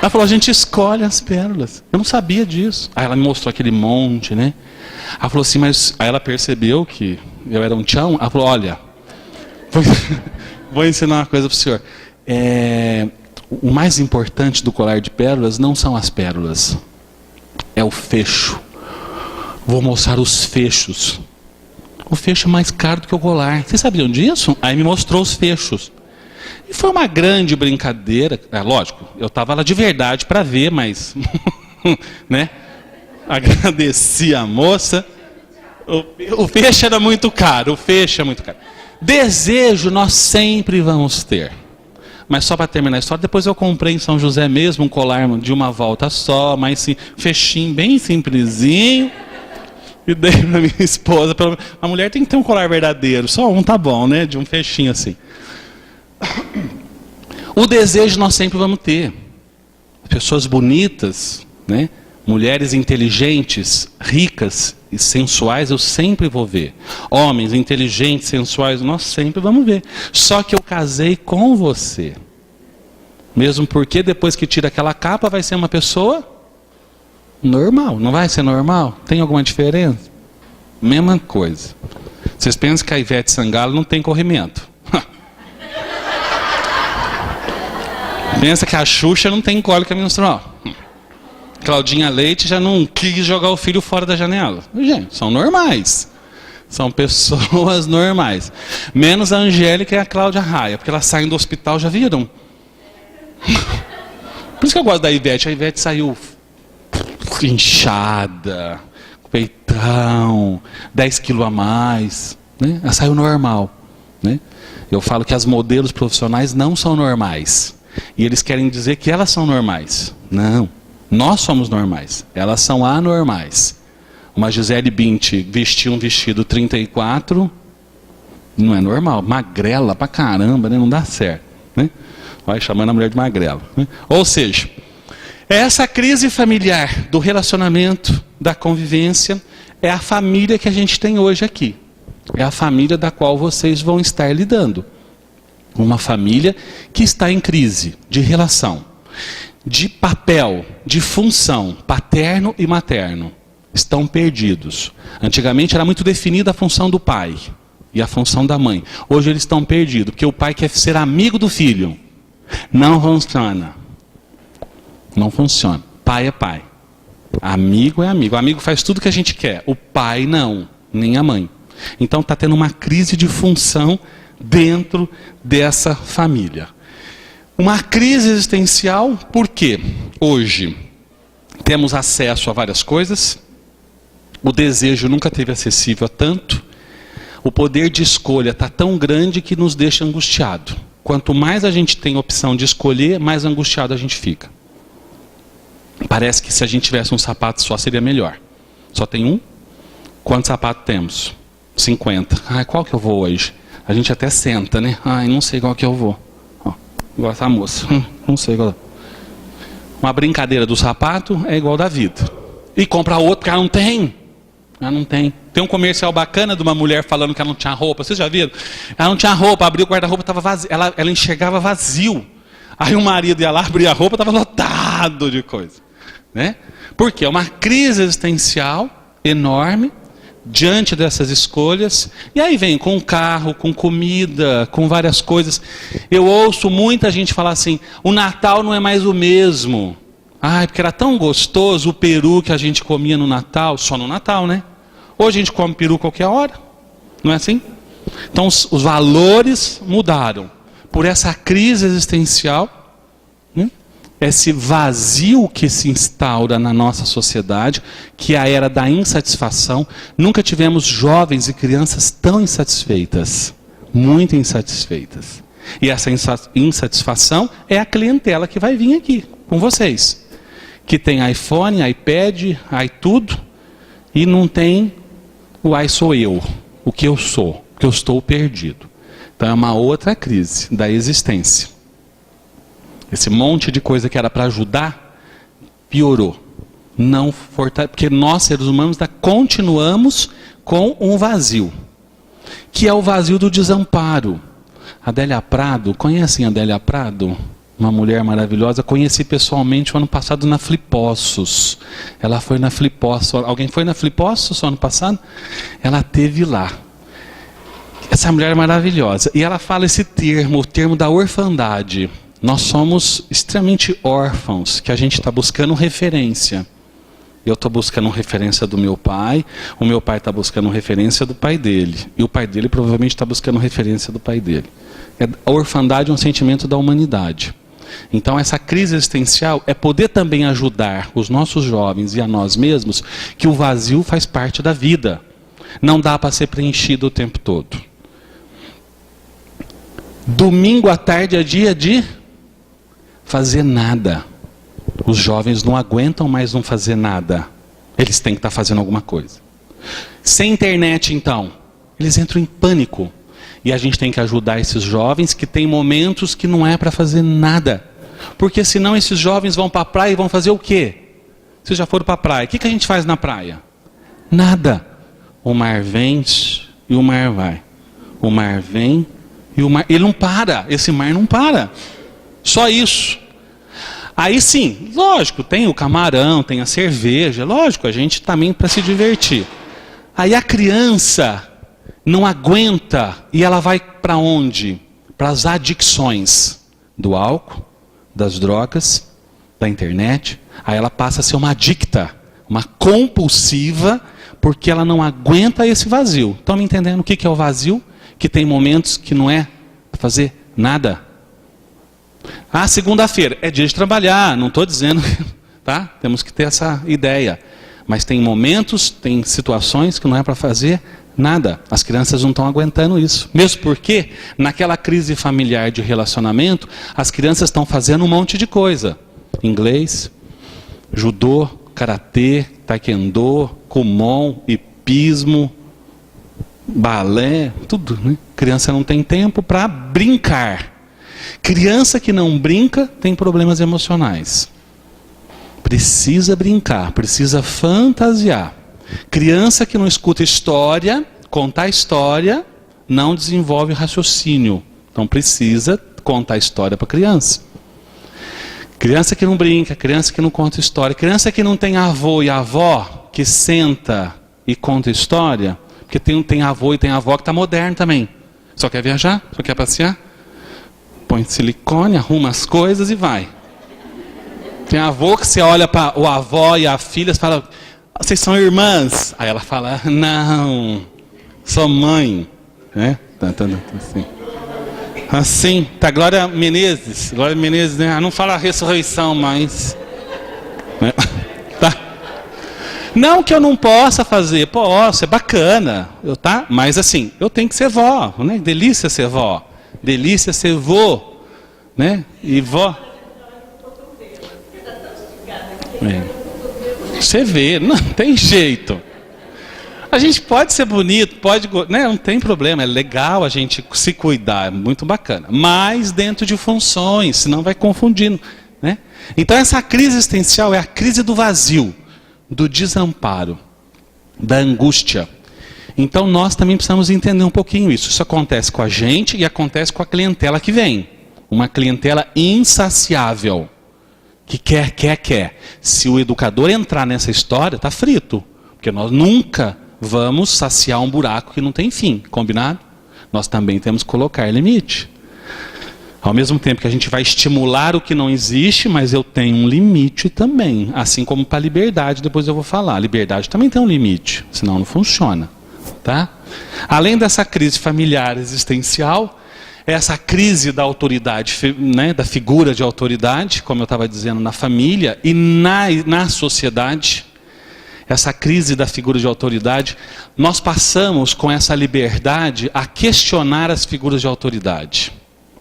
Ela falou, a gente escolhe as pérolas. Eu não sabia disso. Aí ela me mostrou aquele monte, né? Ela falou assim, mas... Aí ela percebeu que eu era um tchão. Ela falou, olha, vou ensinar uma coisa para o senhor. O mais importante do colar de pérolas não são as pérolas. É o fecho. Vou mostrar os fechos. O fecho é mais caro do que o colar. Vocês sabiam disso? Aí me mostrou os fechos. E foi uma grande brincadeira. Lógico, eu estava lá de verdade para ver, mas... né? Agradeci a moça. O fecho era muito caro. O fecho é muito caro. Desejo nós sempre vamos ter. Mas só para terminar a história, depois eu comprei em São José mesmo um colar de uma volta só, mas sim, fechinho, bem simplesinho. E dei para minha esposa. A mulher tem que ter um colar verdadeiro, só um tá bom, né? De um fechinho assim. O desejo nós sempre vamos ter. Pessoas bonitas, né? Mulheres inteligentes, ricas e sensuais, eu sempre vou ver. Homens inteligentes, sensuais, nós sempre vamos ver. Só que eu casei com você. Mesmo porque depois que tira aquela capa, vai ser uma pessoa normal. Não vai ser normal? Tem alguma diferença? Mesma coisa. Vocês pensam que a Ivete Sangalo não tem corrimento? Pensa que a Xuxa não tem cólica menstrual? Claudinha Leite já não quis jogar o filho fora da janela. Gente, são normais. São pessoas normais. Menos a Angélica e a Cláudia Raia, porque elas saem do hospital, já viram? Por isso que eu gosto da Ivete. A Ivete saiu inchada, peitão, 10 quilos a mais. Né? Ela saiu normal. Né? Eu falo que as modelos profissionais não são normais. E eles querem dizer que elas são normais. Não. Nós somos normais, elas são anormais. Uma Gisele Bündchen vestiu um vestido 34, não é normal, magrela pra caramba, né? Não dá certo. Né? Vai chamando a mulher de magrela. Né? Ou seja, essa crise familiar do relacionamento, da convivência, é a família que a gente tem hoje aqui. É a família da qual vocês vão estar lidando. Uma família que está em crise de relação. De papel, de função, paterno e materno, estão perdidos. Antigamente era muito definida a função do pai e a função da mãe. Hoje eles estão perdidos, porque o pai quer ser amigo do filho. Não funciona. Não funciona. Pai é pai. Amigo é amigo. O amigo faz tudo que a gente quer. O pai não, nem a mãe. Então está tendo uma crise de função dentro dessa família. Uma crise existencial, porque hoje temos acesso a várias coisas, o desejo nunca teve acessível a tanto, o poder de escolha está tão grande que nos deixa angustiado. Quanto mais a gente tem opção de escolher, mais angustiado a gente fica. Parece que se a gente tivesse um sapato só seria melhor. Só tem um? Quantos sapatos temos? 50. Ai, qual que eu vou hoje? A gente até senta, né? Ai, não sei qual que eu vou. Igual essa moça, não sei qual. Uma brincadeira do sapato é igual da vida. E compra outro que ela não tem. Ela não tem. Tem um comercial bacana de uma mulher falando que ela não tinha roupa. Vocês já viram? Ela não tinha roupa, abriu o guarda-roupa, estava vazio. Ela enxergava vazio. Aí o marido ia lá, abria a roupa, estava lotado de coisa. Né? Porque é uma crise existencial enorme. Diante dessas escolhas, e aí vem com carro, com comida, com várias coisas. Eu ouço muita gente falar assim, o Natal não é mais o mesmo. Ai, porque era tão gostoso o peru que a gente comia no Natal, só no Natal, né? Hoje a gente come peru qualquer hora, não é assim? Então os valores mudaram. Por essa crise existencial, né? Esse vazio que se instaura na nossa sociedade, que é a era da insatisfação. Nunca tivemos jovens e crianças tão insatisfeitas, muito insatisfeitas. E essa insatisfação é a clientela que vai vir aqui com vocês, que tem iPhone, iPad, iTudo, e não tem o ai sou eu, o que eu sou, que eu estou perdido. Então é uma outra crise da existência. Esse monte de coisa que era para ajudar, piorou. não fortalece, porque nós, seres humanos, continuamos com um vazio, que é o vazio do desamparo. Adélia Prado, conhecem a Adélia Prado? Uma mulher maravilhosa, conheci pessoalmente o ano passado na Flipossos. Ela foi na Flipossos. Alguém foi na Flipossos o ano passado? Ela esteve lá. Essa mulher é maravilhosa. E ela fala esse termo, o termo da orfandade. Nós somos extremamente órfãos, que a gente está buscando referência. Eu estou buscando referência do meu pai, o meu pai está buscando referência do pai dele. E o pai dele provavelmente está buscando referência do pai dele. A orfandade é um sentimento da humanidade. Então essa crise existencial é poder também ajudar os nossos jovens e a nós mesmos, que o vazio faz parte da vida. Não dá para ser preenchido o tempo todo. Domingo à tarde é dia de fazer nada. Os jovens não aguentam mais não fazer nada. Eles têm que estar fazendo alguma coisa. Sem internet, então, eles entram em pânico. E a gente tem que ajudar esses jovens que têm momentos que não é para fazer nada. Porque senão esses jovens vão para a praia e vão fazer o quê? Vocês já foram para a praia. O que a gente faz na praia? Nada. O mar vem e o mar vai. O mar vem e o mar... Ele não para. Esse mar não para. Só isso. Aí sim, lógico, tem o camarão, tem a cerveja. Lógico, a gente também para se divertir. Aí a criança não aguenta e ela vai para onde? Para as adicções do álcool, das drogas, da internet. Aí ela passa a ser uma adicta, uma compulsiva, porque ela não aguenta esse vazio. Estão me entendendo o que é o vazio? Que tem momentos que não é para fazer nada. Ah, segunda-feira é dia de trabalhar, não estou dizendo, tá? Temos que ter essa ideia. Mas tem momentos, tem situações que não é para fazer nada. As crianças não estão aguentando isso. Mesmo porque, naquela crise familiar de relacionamento, as crianças estão fazendo um monte de coisa. Inglês, judô, karatê, taekwondo, kumon, hipismo, balé, tudo, né? Criança não tem tempo para brincar. Criança que não brinca tem problemas emocionais. Precisa brincar, precisa fantasiar. Criança que não escuta história, contar história, não desenvolve raciocínio. Então precisa contar história para criança. Criança que não brinca, criança que não conta história, criança que não tem avô e avó, que senta e conta história, porque tem avô e tem avó que está moderno também. Só quer viajar? Só quer passear? Põe silicone, arruma as coisas e vai. Tem avô que você olha para o avó e a filha e fala, vocês são irmãs? Aí ela fala, não, sou mãe. Né? Assim. Assim, tá Glória Menezes, né? Não fala ressurreição, mas... Né? Tá. Não que eu não possa fazer, posso, é bacana, tá? Mas assim, eu tenho que ser vó, né? Delícia ser vó, delícia ser vô, né? E vó... Você vê, não tem jeito. A gente pode ser bonito, pode, né, não tem problema, é legal a gente se cuidar, é muito bacana. Mas dentro de funções, senão vai confundindo, né? Então essa crise existencial é a crise do vazio, do desamparo, da angústia. Então nós também precisamos entender um pouquinho isso. Isso acontece com a gente e acontece com a clientela que vem. Uma clientela insaciável. Que quer. Se o educador entrar nessa história, está frito. Porque nós nunca vamos saciar um buraco que não tem fim. Combinado? Nós também temos que colocar limite. Ao mesmo tempo que a gente vai estimular o que não existe, mas eu tenho um limite também. Assim como para a liberdade, depois eu vou falar. A liberdade também tem um limite, senão não funciona. Tá? Além dessa crise familiar existencial, essa crise da autoridade, né, da figura de autoridade, como eu estava dizendo, na família e na sociedade, essa crise da figura de autoridade, nós passamos com essa liberdade a questionar as figuras de autoridade,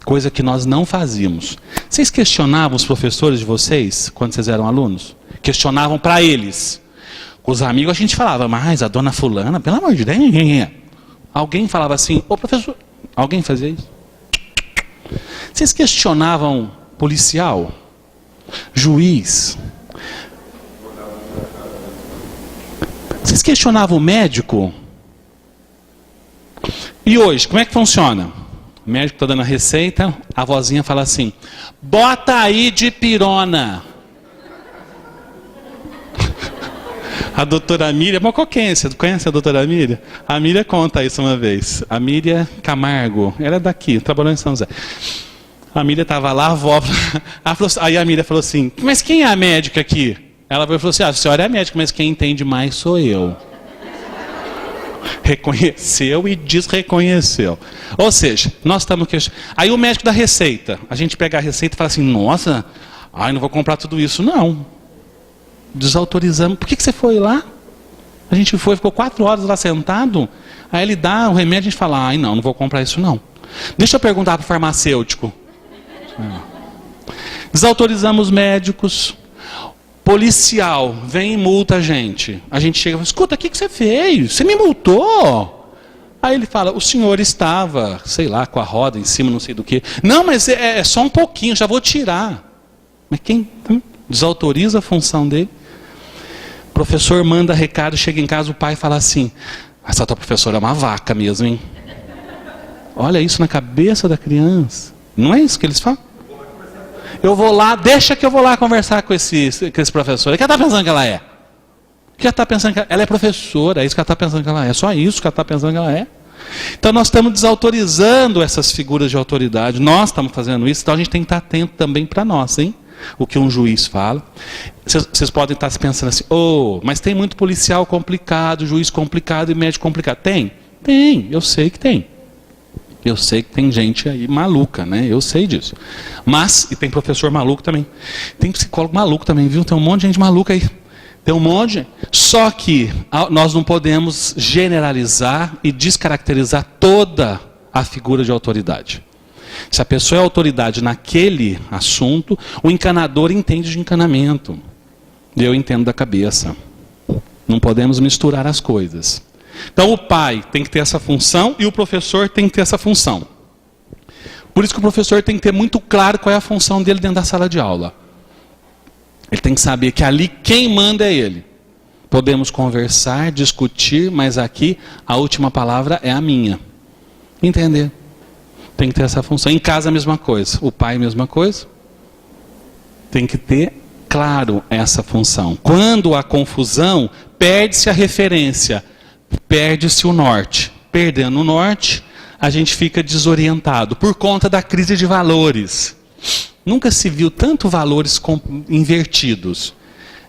coisa que nós não fazíamos. Vocês questionavam os professores de vocês, quando vocês eram alunos? Questionavam para eles. Com os amigos a gente falava, mas a dona fulana, pelo amor de Deus, alguém falava assim, ô professor, alguém fazia isso? Vocês questionavam policial, juiz, Vocês questionavam o médico? E hoje, como é que funciona? O médico está dando a receita, a vozinha fala assim: bota aí dipirona. A doutora Miriam, você conhece a doutora Miriam? A Miriam conta isso uma vez. A Miriam Camargo, ela é daqui, trabalhou em São José. A Miriam estava lá, a avó, aí a Miriam falou assim: mas quem é a médica aqui? Ela falou assim: a senhora é a médica, mas quem entende mais sou eu. Reconheceu e desreconheceu. Ou seja, nós estamos questionando. Aí o médico dá receita. A gente pega a receita e fala assim: nossa, não vou comprar tudo isso. Não. Desautorizamos. Por que você foi lá? A gente ficou 4 horas lá sentado. Aí ele dá o remédio e a gente fala: não vou comprar isso não. Deixa eu perguntar para o farmacêutico. Desautorizamos médicos. Policial vem e multa a gente. A gente chega e fala: escuta, o que você fez? Você me multou? Aí ele fala: o senhor estava, sei lá, com a roda em cima, não sei do que. Não, mas é só um pouquinho, já vou tirar. Mas quem desautoriza a função dele? O professor manda recado, chega em casa, o pai fala assim: essa tua professora é uma vaca mesmo, hein? Olha isso na cabeça da criança. Não é isso que eles falam? Eu vou lá, deixa que eu vou lá conversar com esse professor. O que ela está pensando que ela é? O que ela está pensando que ela é professora, é isso que ela está pensando que ela é. Só isso que ela está pensando que ela é. Então nós estamos desautorizando essas figuras de autoridade. Nós estamos fazendo isso, então a gente tem que estar atento também para nós, hein? O que um juiz fala. Vocês podem estar se pensando assim: mas tem muito policial complicado, juiz complicado e médico complicado. Tem, eu sei que tem. Eu sei que tem gente aí maluca, né? Eu sei disso. Mas, e tem professor maluco também. Tem psicólogo maluco também, viu? Tem um monte de gente maluca aí. Tem um monte. Só que nós não podemos generalizar e descaracterizar toda a figura de autoridade. Se a pessoa é autoridade naquele assunto, o encanador entende de encanamento. Eu entendo da cabeça. Não podemos misturar as coisas. Então o pai tem que ter essa função e o professor tem que ter essa função. Por isso que o professor tem que ter muito claro qual é a função dele dentro da sala de aula. Ele tem que saber que ali quem manda é ele. Podemos conversar, discutir, mas aqui a última palavra é a minha. Entender? Tem que ter essa função. Em casa a mesma coisa. O pai a mesma coisa. Tem que ter claro essa função. Quando há confusão, perde-se a referência. Perde-se o norte. Perdendo o norte, a gente fica desorientado por conta da crise de valores. Nunca se viu tanto valores invertidos.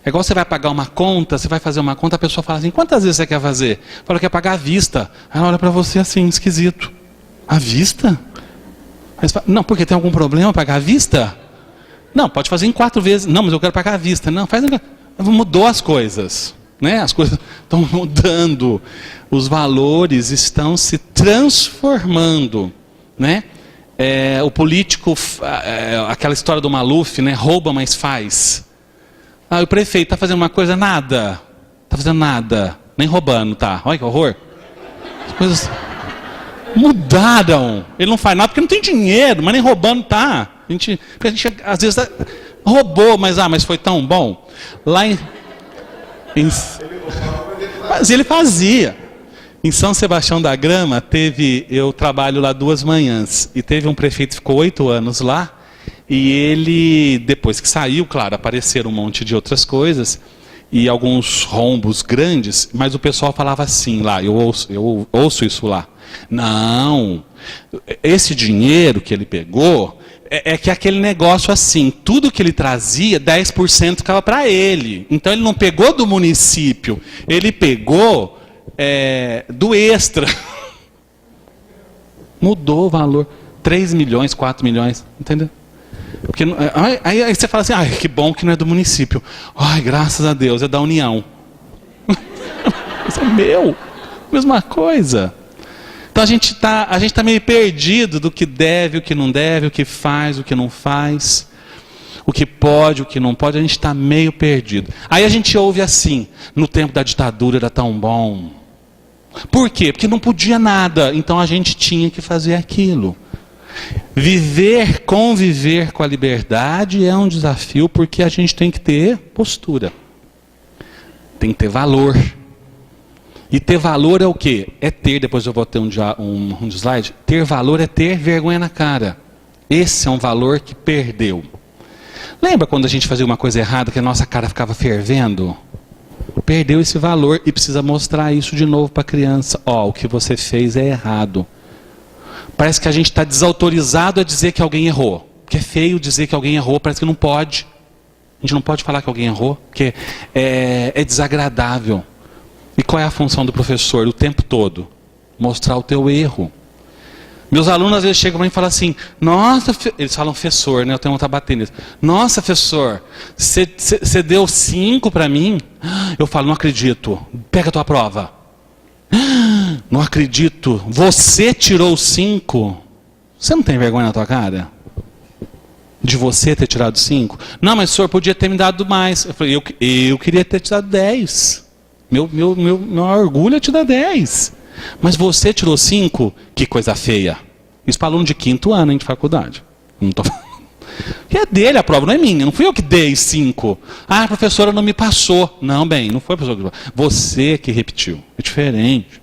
É igual você vai pagar uma conta, você vai fazer uma conta, a pessoa fala assim: quantas vezes você quer fazer? Fala que quer pagar à vista. Aí ela olha para você assim, esquisito. À vista? Aí você fala: não, porque tem algum problema pagar à vista? Não, pode fazer em 4 vezes. Não, mas eu quero pagar à vista. Não, mudou as coisas. Né? As coisas estão mudando, os valores estão se transformando, né? O político, aquela história do Maluf, né? Rouba, mas faz. O prefeito está fazendo uma coisa, nada, está fazendo nada, nem roubando, tá? Olha que horror. As coisas mudaram. Ele não faz nada porque não tem dinheiro, mas nem roubando tá. A gente às vezes roubou, mas foi tão bom. Mas ele fazia. Em São Sebastião da Grama, eu trabalho lá 2 manhãs, e teve um prefeito que ficou 8 anos lá, e ele, depois que saiu, claro, apareceram um monte de outras coisas, e alguns rombos grandes, mas o pessoal falava assim lá, eu ouço isso lá: não, esse dinheiro que ele pegou, é que aquele negócio assim, tudo que ele trazia, 10% ficava para ele. Então ele não pegou do município, ele pegou do extra. Mudou o valor. 3 milhões, 4 milhões, entendeu? Porque, aí você fala assim: que bom que não é do município. Graças a Deus, é da União. Isso é meu. Mesma coisa. Então a gente tá meio perdido do que deve, o que não deve, o que faz, o que não faz, o que pode, o que não pode. A gente está meio perdido. Aí a gente ouve assim: no tempo da ditadura era tão bom. Por quê? Porque não podia nada, então a gente tinha que fazer aquilo. Conviver com a liberdade é um desafio, porque a gente tem que ter postura, tem que ter valor. E ter valor é o quê? É ter, depois eu vou ter um slide, ter valor é ter vergonha na cara. Esse é um valor que perdeu. Lembra quando a gente fazia uma coisa errada, que a nossa cara ficava fervendo? Perdeu esse valor e precisa mostrar isso de novo para a criança. Ó, o que você fez é errado. Parece que a gente está desautorizado a dizer que alguém errou. Porque é feio dizer que alguém errou, parece que não pode. A gente não pode falar que alguém errou, porque é desagradável. E qual é a função do professor o tempo todo? Mostrar o teu erro. Meus alunos às vezes chegam para mim e falam assim, nossa, eles falam professor, né? Eu tenho vontade de bater nisso. Nossa, professor, você deu 5 para mim? Eu falo, não acredito. Pega a tua prova. Não acredito. Você tirou 5? Você não tem vergonha na tua cara? De você ter tirado 5? Não, mas o senhor podia ter me dado mais. Eu falei, eu queria ter te dado 10. Meu orgulho é te dar 10. Mas você tirou 5? Que coisa feia. Isso para aluno de 5º ano, hein, de faculdade. Não tô falando. Que é dele a prova, não é minha. Não fui eu que dei 5. Ah, a professora não me passou. Não, bem, não foi a professora que passou. Você que repetiu. É diferente.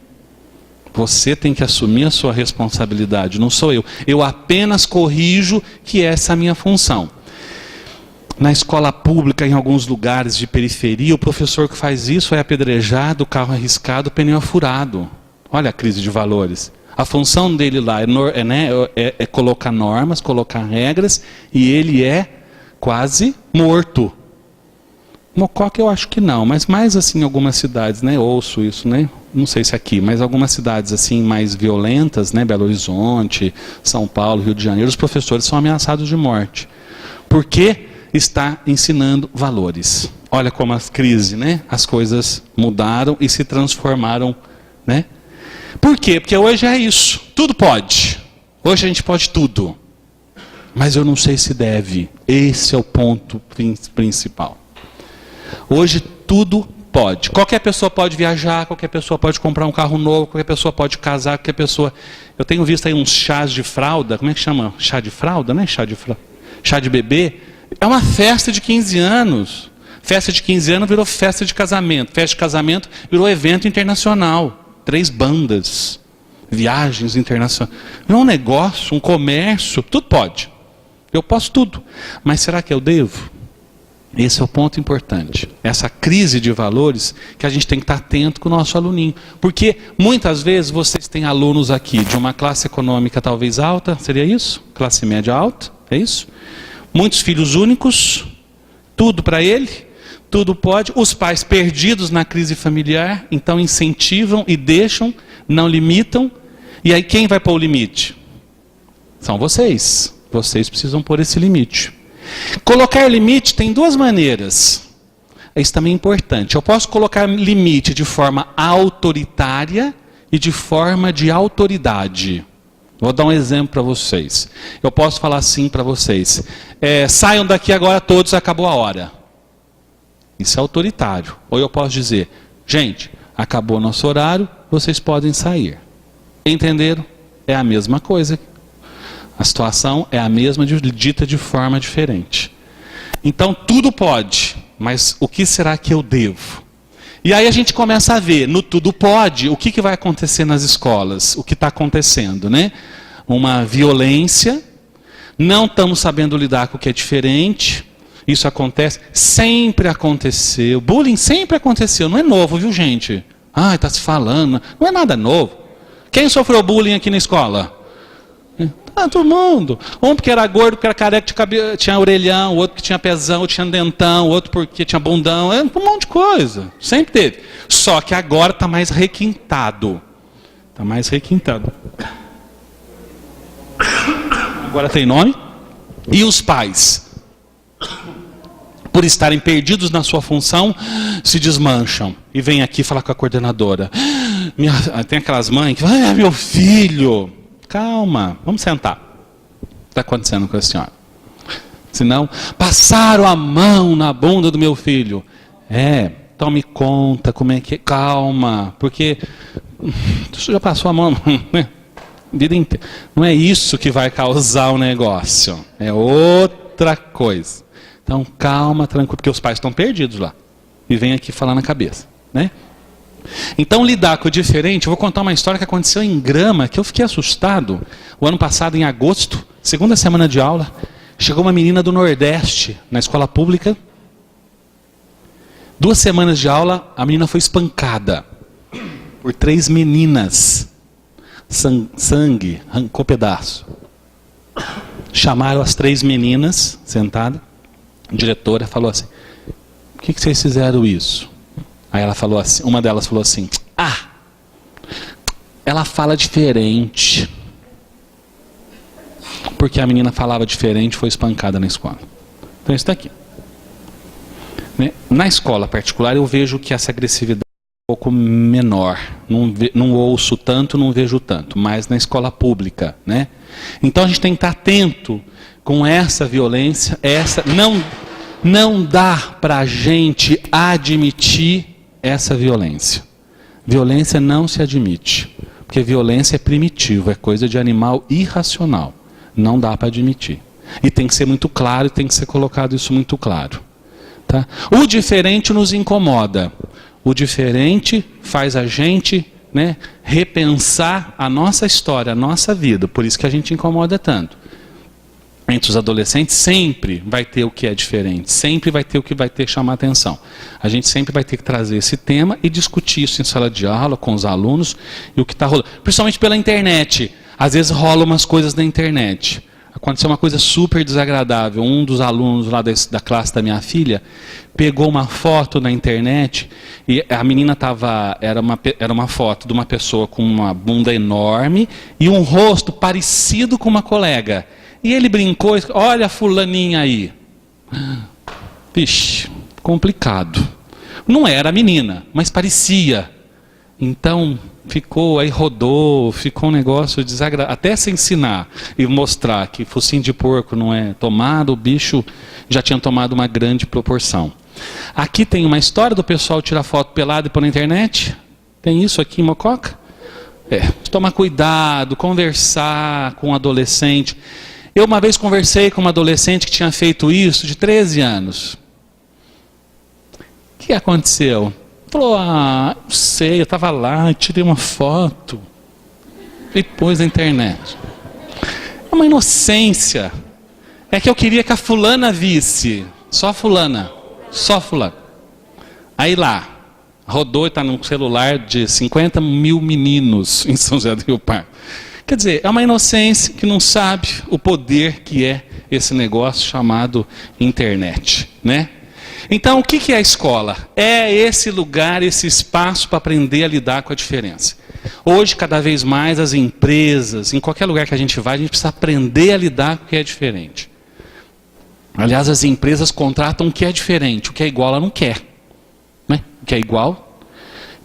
Você tem que assumir a sua responsabilidade, não sou eu. Eu apenas corrijo que essa é a minha função. Na escola pública, em alguns lugares de periferia, o professor que faz isso é apedrejado, o carro arriscado, o pneu furado. Olha a crise de valores. A função dele lá é colocar normas, colocar regras, e ele é quase morto. Mococa eu acho que não, mas mais assim em algumas cidades, né? Ouço isso, né? Não sei se aqui, mas algumas cidades assim mais violentas, né? Belo Horizonte, São Paulo, Rio de Janeiro, os professores são ameaçados de morte. Por quê? Está ensinando valores. Olha como as crises, né? As coisas mudaram e se transformaram, né? Por quê? Porque hoje é isso. Tudo pode. Hoje a gente pode tudo. Mas eu não sei se deve. Esse é o ponto principal. Hoje tudo pode. Qualquer pessoa pode viajar, qualquer pessoa pode comprar um carro novo, qualquer pessoa pode casar, qualquer pessoa... Eu tenho visto aí uns chás de fralda, como é que chama? Chá de fralda, né? Chá de bebê. É uma festa de 15 anos. Festa de 15 anos virou festa de casamento. Festa de casamento virou evento internacional. 3 bandas. Viagens internacionais. É um negócio, um comércio. Tudo pode. Eu posso tudo. Mas será que eu devo? Esse é o ponto importante. Essa crise de valores que a gente tem que estar atento com o nosso aluninho. Porque muitas vezes vocês têm alunos aqui de uma classe econômica talvez alta. Seria isso? Classe média alta? É isso? Muitos filhos únicos, tudo para ele, tudo pode. Os pais perdidos na crise familiar, então incentivam e deixam, não limitam. E aí quem vai pôr o limite? São vocês. Vocês precisam pôr esse limite. Colocar limite tem 2 maneiras. Isso também é importante. Eu posso colocar limite de forma autoritária e de forma de autoridade. Vou dar um exemplo para vocês. Eu posso falar assim para vocês. Saiam daqui agora todos, acabou a hora. Isso é autoritário. Ou eu posso dizer, gente, acabou nosso horário, vocês podem sair. Entenderam? É a mesma coisa. A situação é a mesma, dita de forma diferente. Então tudo pode, mas o que será que eu devo? E aí a gente começa a ver, no tudo pode, o que vai acontecer nas escolas? O que está acontecendo, né? Uma violência, não estamos sabendo lidar com o que é diferente, isso acontece, sempre aconteceu, bullying sempre aconteceu, não é novo, viu gente? Ah, está se falando, não é nada novo. Quem sofreu bullying aqui na escola? Todo mundo. Um porque era gordo, porque era careca, tinha orelhão, outro que tinha pezão, outro tinha dentão, outro porque tinha bundão, um monte de coisa. Sempre teve. Só que agora está mais requintado. Está mais requintado. Agora tem nome. E os pais, por estarem perdidos na sua função, se desmancham. E vem aqui falar com a coordenadora. Tem aquelas mães que falam, meu filho... Calma, vamos sentar. O que está acontecendo com a senhora? Senão, passaram a mão na bunda do meu filho. Então me conta como é que é. Calma, porque você já passou a mão, né? Vida inteira. Não é isso que vai causar o negócio. É outra coisa. Então calma, tranquilo, porque os pais estão perdidos lá. E vem aqui falar na cabeça, né? Então, lidar com o diferente, eu vou contar uma história que aconteceu em Grama, que eu fiquei assustado. O ano passado, em agosto, segunda semana de aula, chegou uma menina do Nordeste, na escola pública. 2 semanas de aula, a menina foi espancada por 3 meninas. Sangue, arrancou pedaço. Chamaram as 3 meninas, sentadas. A diretora falou assim, por que vocês fizeram isso? Aí ela falou assim, uma delas falou assim, ela fala diferente. Porque a menina falava diferente, foi espancada na escola. Então isso está aqui. Na escola particular eu vejo que essa agressividade é um pouco menor. Não ouço tanto, não vejo tanto. Mas na escola pública, né? Então a gente tem que estar atento com essa violência. Não dá para a gente admitir essa violência. Violência não se admite. Porque violência é primitivo, é coisa de animal irracional. Não dá para admitir. E tem que ser muito claro, tem que ser colocado isso muito claro. Tá? O diferente nos incomoda. O diferente faz a gente, né, repensar a nossa história, a nossa vida. Por isso que a gente incomoda tanto. Entre os adolescentes sempre vai ter o que é diferente, sempre vai ter o que vai ter que chamar atenção. A gente sempre vai ter que trazer esse tema e discutir isso em sala de aula, com os alunos, e o que está rolando. Principalmente pela internet. Às vezes rolam umas coisas na internet. Aconteceu uma coisa super desagradável. Um dos alunos lá da classe da minha filha pegou uma foto na internet e a menina era uma foto de uma pessoa com uma bunda enorme e um rosto parecido com uma colega. E ele brincou, olha a fulaninha aí. Vixe, complicado. Não era a menina, mas parecia. Então, ficou um negócio desagradável. Até se ensinar e mostrar que focinho de porco não é tomado, o bicho já tinha tomado uma grande proporção. Aqui tem uma história do pessoal tirar foto pelada e pôr na internet. Tem isso aqui em Mococa? Tomar cuidado, conversar com um adolescente. Eu uma vez conversei com uma adolescente que tinha feito isso, de 13 anos. O que aconteceu? Falou, não sei, eu estava lá, tirei uma foto e pôs na internet. É uma inocência. É que eu queria que a fulana visse. Só fulana. Aí lá, rodou e está num celular de 50 mil meninos em São José do Rio Pardo. Quer dizer, é uma inocência que não sabe o poder que é esse negócio chamado internet, né? Então, o que é a escola? É esse lugar, esse espaço para aprender a lidar com a diferença. Hoje, cada vez mais, as empresas, em qualquer lugar que a gente vai, a gente precisa aprender a lidar com o que é diferente. Aliás, as empresas contratam o que é diferente, o que é igual ela não quer. Né? O que é igual...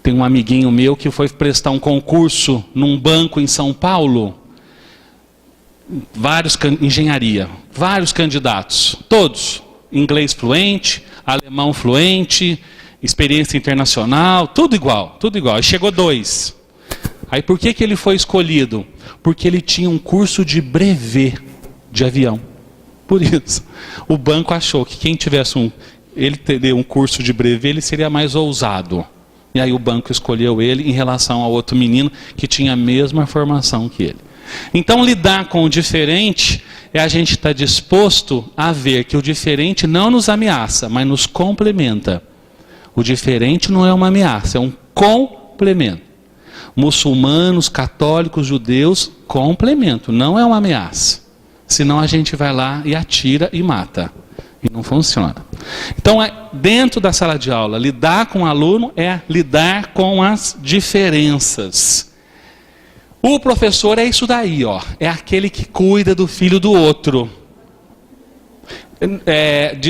Tem um amiguinho meu que foi prestar um concurso num banco em São Paulo. Engenharia. Vários candidatos. Todos. Inglês fluente, alemão fluente, experiência internacional, tudo igual. E chegou 2. Aí por que ele foi escolhido? Porque ele tinha um curso de brevet de avião. Por isso. O banco achou que quem tivesse um curso de brevet, ele seria mais ousado. E aí o banco escolheu ele em relação ao outro menino que tinha a mesma formação que ele. Então lidar com o diferente é a gente estar disposto a ver que o diferente não nos ameaça, mas nos complementa. O diferente não é uma ameaça, é um complemento. Muçulmanos, católicos, judeus, complemento, não é uma ameaça. Senão a gente vai lá e atira e mata. E não funciona. Então, dentro da sala de aula, lidar com o aluno é lidar com as diferenças. O professor é isso daí, é aquele que cuida do filho do outro.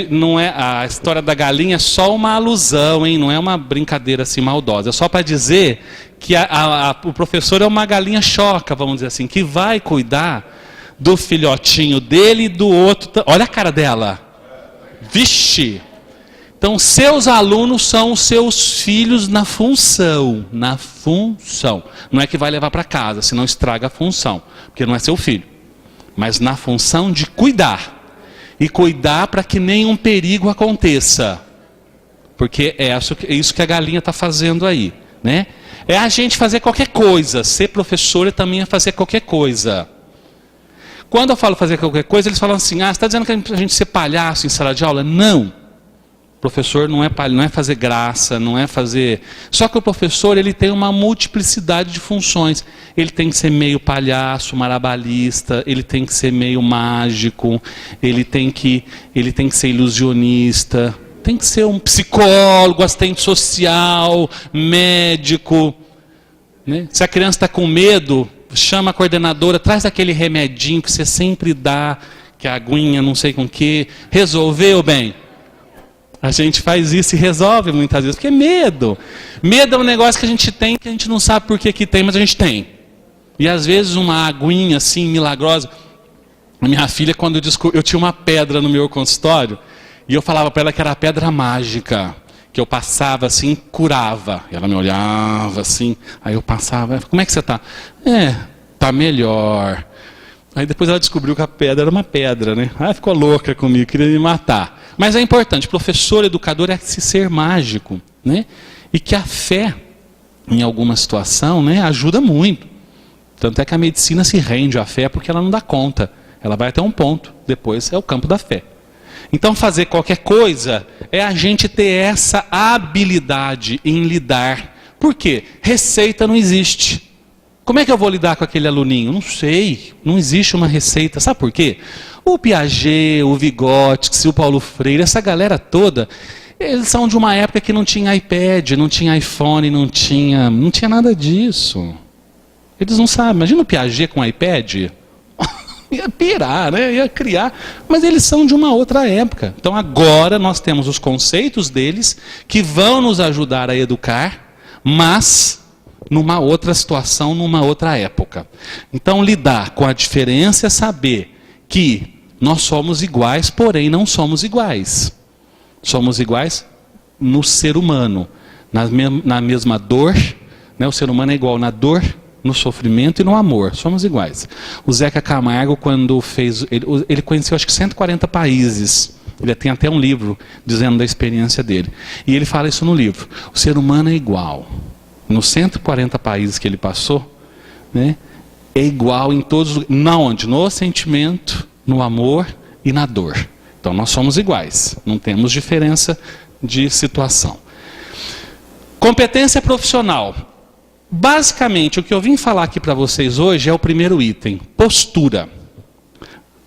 Não é a história da galinha é só uma alusão, hein? Não é uma brincadeira assim maldosa. É só para dizer que o professor é uma galinha choca, vamos dizer assim, que vai cuidar do filhotinho dele e do outro. Olha a cara dela. Vixe! Então, seus alunos são os seus filhos na função. Na função. Não é que vai levar para casa, senão estraga a função. Porque não é seu filho. Mas na função de cuidar. E cuidar para que nenhum perigo aconteça. Porque é isso que a galinha está fazendo aí. né? É a gente fazer qualquer coisa. Ser professor é também fazer qualquer coisa. Quando eu falo fazer qualquer coisa, eles falam assim, você está dizendo que a gente ser palhaço em sala de aula? Não. Professor não é fazer graça, não é fazer... Só que o professor, ele tem uma multiplicidade de funções. Ele tem que ser meio palhaço, marabalista, ele tem que ser meio mágico, ele tem que ser ilusionista, tem que ser um psicólogo, assistente social, médico, né? Se a criança está com medo, chama a coordenadora, traz aquele remedinho que você sempre dá, que é a aguinha, não sei com o que, resolveu bem. A gente faz isso e resolve muitas vezes, porque é medo. Medo é um negócio que a gente tem, que a gente não sabe por que tem, mas a gente tem. E às vezes uma aguinha assim, milagrosa. A minha filha, quando eu tinha uma pedra no meu consultório, e eu falava para ela que era a pedra mágica, que eu passava assim, curava. E ela me olhava assim, aí eu passava, como é que você está? Tá melhor. Aí depois ela descobriu que a pedra era uma pedra, né? Aí ficou louca comigo, queria me matar. Mas é importante, professor, educador é esse ser mágico, né? E que a fé, em alguma situação, né, ajuda muito. Tanto é que a medicina se rende à fé porque ela não dá conta. Ela vai até um ponto, depois é o campo da fé. Então fazer qualquer coisa é a gente ter essa habilidade em lidar. Por quê? Receita não existe. Como é que eu vou lidar com aquele aluninho? Não sei, não existe uma receita. Sabe por quê? O Piaget, o Vygotsky, o Paulo Freire, essa galera toda, eles são de uma época que não tinha iPad, não tinha iPhone, não tinha nada disso. Eles não sabem. Imagina o Piaget com iPad. Ia pirar, né? Ia criar. Mas eles são de uma outra época. Então agora nós temos os conceitos deles que vão nos ajudar a educar, mas numa outra situação, numa outra época. Então lidar com a diferença é saber que nós somos iguais, porém não somos iguais. Somos iguais no ser humano, na mesma dor, né? O ser humano é igual na dor, no sofrimento e no amor, somos iguais. O Zeca Camargo, quando fez, ele conheceu acho que 140 países, ele tem até um livro dizendo da experiência dele, e ele fala isso no livro, o ser humano é igual, nos 140 países que ele passou, né, é igual em todos, na onde? No sentimento, no amor e na dor. Então nós somos iguais, não temos diferença de situação. Competência profissional. Basicamente, o que eu vim falar aqui para vocês hoje é o primeiro item, postura.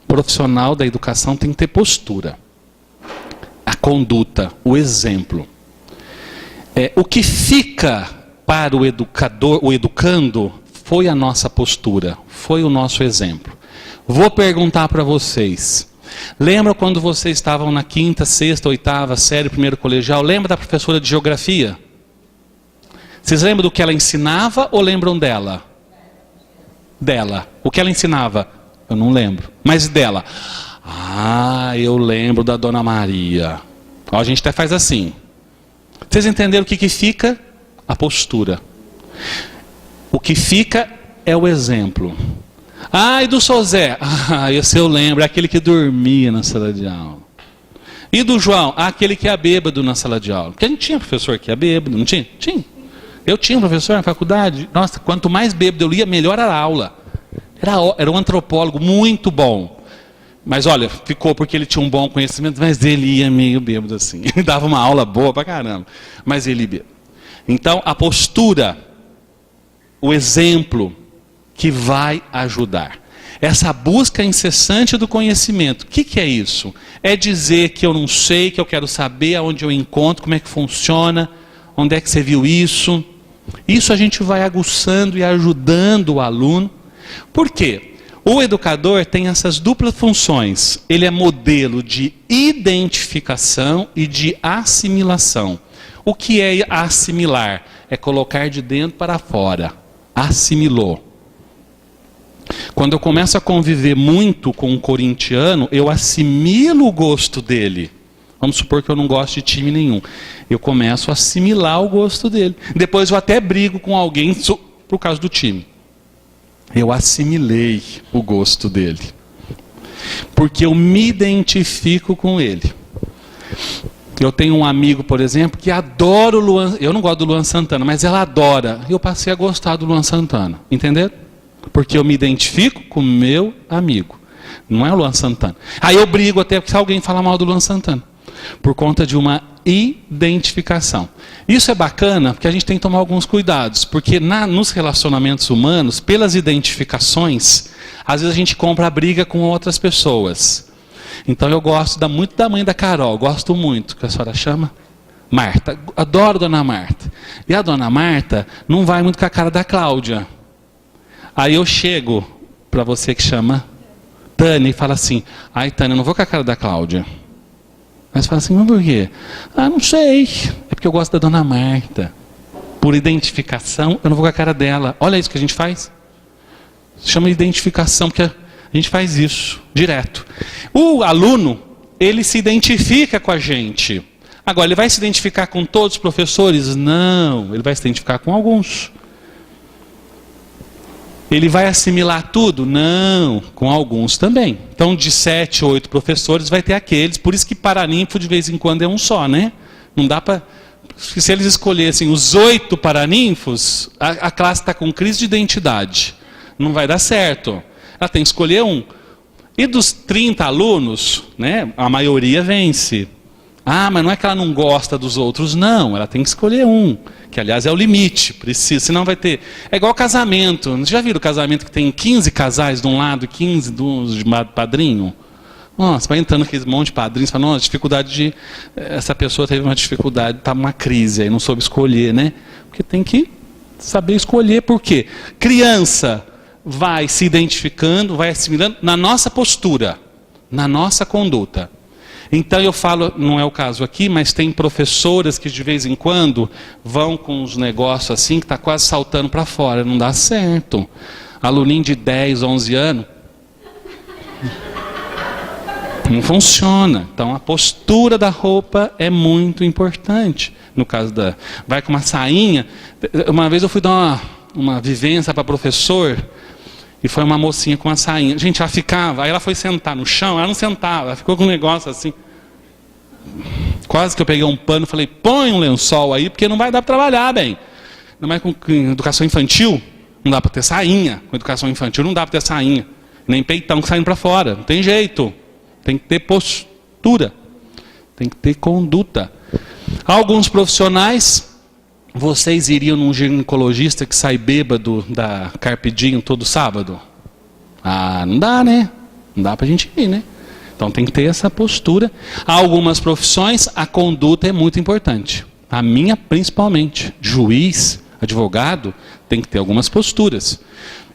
O profissional da educação tem que ter postura. A conduta, o exemplo. O que fica para o educador, o educando, foi a nossa postura, foi o nosso exemplo. Vou perguntar para vocês. Lembra quando vocês estavam na 5ª, 6ª, 8ª série, primeiro colegial? Lembra da professora de geografia? Vocês lembram do que ela ensinava ou lembram dela? Dela. O que ela ensinava? Eu não lembro. Mas dela? Eu lembro da Dona Maria. Ó, a gente até faz assim. Vocês entenderam o que fica? A postura. O que fica é o exemplo. E do Sozé? Esse eu lembro, é aquele que dormia na sala de aula. E do João? Aquele que é bêbado na sala de aula. Porque a gente tinha professor que é bêbado, não tinha? Tinha. Eu tinha um professor na faculdade, nossa, quanto mais bêbado eu lia, melhor era a aula. Era um antropólogo muito bom. Mas olha, ficou porque ele tinha um bom conhecimento, mas ele ia meio bêbado assim. Ele dava uma aula boa pra caramba, mas ele ia bêbado. Então, a postura, o exemplo que vai ajudar. Essa busca incessante do conhecimento. O que é isso? É dizer que eu não sei, que eu quero saber aonde eu encontro, como é que funciona, onde é que você viu isso. Isso a gente vai aguçando e ajudando o aluno. Por quê? O educador tem essas duplas funções. Ele é modelo de identificação e de assimilação. O que é assimilar? É colocar de dentro para fora. Assimilou. Quando eu começo a conviver muito com um corintiano, eu assimilo o gosto dele. Vamos supor que eu não gosto de time nenhum. Eu começo a assimilar o gosto dele. Depois eu até brigo com alguém por causa do time. Eu assimilei o gosto dele. Porque eu me identifico com ele. Eu tenho um amigo, por exemplo, que adora o Luan. Eu não gosto do Luan Santana, mas ela adora. E eu passei a gostar do Luan Santana. Entenderam? Porque eu me identifico com o meu amigo. Não é o Luan Santana. Aí eu brigo até se alguém falar mal do Luan Santana. Por conta de uma identificação. Isso é bacana porque a gente tem que tomar alguns cuidados. Porque nos relacionamentos humanos, pelas identificações, às vezes a gente compra a briga com outras pessoas. Então eu gosto muito da mãe da Carol, gosto muito, que a senhora chama? Marta. Adoro a Dona Marta. E a Dona Marta não vai muito com a cara da Cláudia. Aí eu chego para você que chama Tânia e fala assim, ai Tânia, eu não vou com a cara da Cláudia. Mas fala assim, mas por quê? Ah, não sei. É porque eu gosto da Dona Marta. Por identificação, eu não vou com a cara dela. Olha isso que a gente faz. Chama de identificação, porque a gente faz isso direto. O aluno, ele se identifica com a gente. Agora, ele vai se identificar com todos os professores? Não, ele vai se identificar com alguns. Ele vai assimilar tudo? Não, com alguns também. Então, de 7 ou 8 professores, vai ter aqueles. Por isso que paraninfo, de vez em quando, é um só, né? Não dá para... Se eles escolhessem os 8 paraninfos, a classe está com crise de identidade. Não vai dar certo. Ela tem que escolher um. E dos 30 alunos, né, a maioria vence. Ah, mas não é que ela não gosta dos outros. Não, ela tem que escolher um. Que, aliás, é o limite. Precisa, senão vai ter... É igual casamento. Vocês já viram casamento que tem 15 casais de um lado e 15 de padrinho? Nossa, vai entrando aquele monte de padrinhos. Fala, nossa, dificuldade de... Essa pessoa teve uma dificuldade, está numa crise, aí não soube escolher, né? Porque tem que saber escolher. Por quê? Criança vai se identificando, vai assimilando na nossa postura, na nossa conduta. Então eu falo, não é o caso aqui, mas tem professoras que de vez em quando vão com uns negócios assim que está quase saltando para fora, não dá certo. Aluninho de 10, 11 anos, não funciona. Então a postura da roupa é muito importante. No caso da... Vai com uma sainha. Uma vez eu fui dar uma vivência para professor e foi uma mocinha com uma sainha. Gente, ela ficava... Aí ela foi sentar no chão, ela não sentava, ela ficou com um negócio assim. Quase que eu peguei um pano e falei, põe um lençol aí, porque não vai dar para trabalhar bem. Ainda mais com educação infantil, não dá para ter sainha. Com educação infantil não dá para ter sainha. Nem peitão saindo para fora, não tem jeito. Tem que ter postura, tem que ter conduta. Alguns profissionais, vocês iriam num ginecologista que sai bêbado da Carpe Diem todo sábado? Ah, não dá, né? Não dá pra gente ir, né? Então tem que ter essa postura. Há algumas profissões, a conduta é muito importante. A minha principalmente. Juiz, advogado, tem que ter algumas posturas.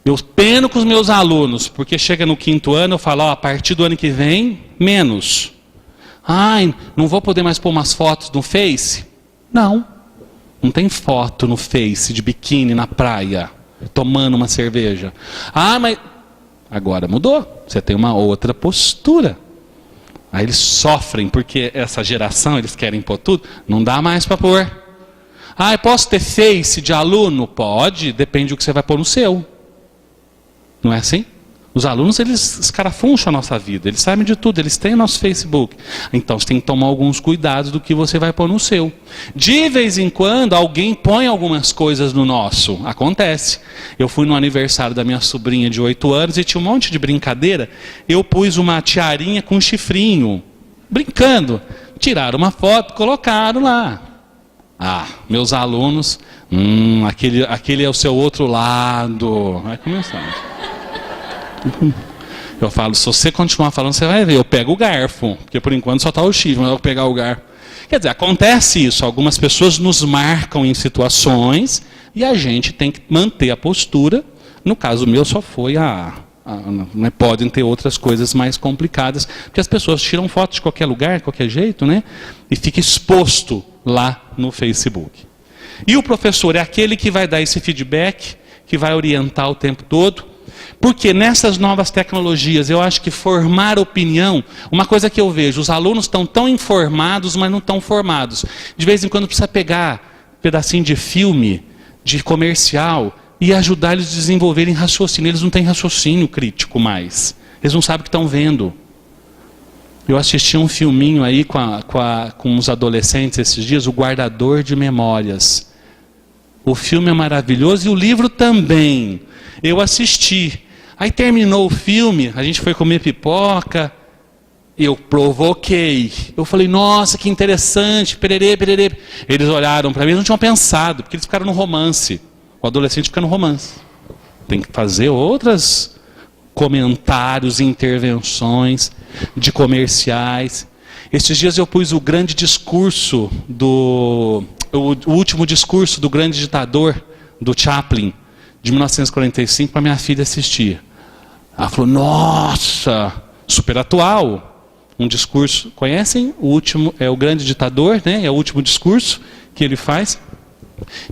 Eu peno com os meus alunos, porque chega no 5º ano, eu falo, ó, a partir do ano que vem, menos. Ai, não vou poder mais pôr umas fotos no Face? Não. Não tem foto no Face de biquíni na praia, tomando uma cerveja. Ah, mas... Agora mudou. Você tem uma outra postura. Aí eles sofrem, porque essa geração, eles querem pôr tudo. Não dá mais para pôr. Ah, eu posso ter Face de aluno? Pode, depende do que você vai pôr no seu. Não é assim? Os alunos, eles escarafuncham a nossa vida, eles sabem de tudo, eles têm o nosso Facebook. Então, você tem que tomar alguns cuidados do que você vai pôr no seu. De vez em quando, alguém põe algumas coisas no nosso. Acontece. Eu fui no aniversário da minha sobrinha de 8 anos e tinha um monte de brincadeira. Eu pus uma tiarinha com chifrinho, brincando. Tiraram uma foto, colocaram lá. Ah, meus alunos, aquele é o seu outro lado. Vai começar. Eu falo, se você continuar falando, você vai ver, eu pego o garfo, porque por enquanto só está o chifre, mas eu vou pegar o garfo. Quer dizer, acontece isso, algumas pessoas nos marcam em situações e a gente tem que manter a postura. No caso meu só foi não podem ter outras coisas mais complicadas, porque as pessoas tiram fotos de qualquer lugar, de qualquer jeito, né? E fica exposto lá no Facebook. E o professor é aquele que vai dar esse feedback, que vai orientar o tempo todo. Porque nessas novas tecnologias, eu acho que formar opinião, uma coisa que eu vejo, os alunos estão tão informados, mas não tão formados. De vez em quando precisa pegar um pedacinho de filme, de comercial, e ajudar eles a desenvolverem raciocínio. Eles não têm raciocínio crítico mais. Eles não sabem o que estão vendo. Eu assisti um filminho aí com os adolescentes esses dias, O Guardador de Memórias. O filme é maravilhoso e o livro também. Eu assisti. Aí terminou o filme, a gente foi comer pipoca, eu provoquei. Eu falei, nossa, que interessante, pererê, pererê. Eles olharam para mim, não tinham pensado, porque eles ficaram no romance. O adolescente fica no romance. Tem que fazer outros comentários, intervenções de comerciais. Esses dias eu pus o grande discurso o último discurso do grande ditador, do Chaplin, de 1945, para minha filha assistir. Ela falou, nossa, super atual. Um discurso, conhecem? O último, é o grande ditador, né? É o último discurso que ele faz.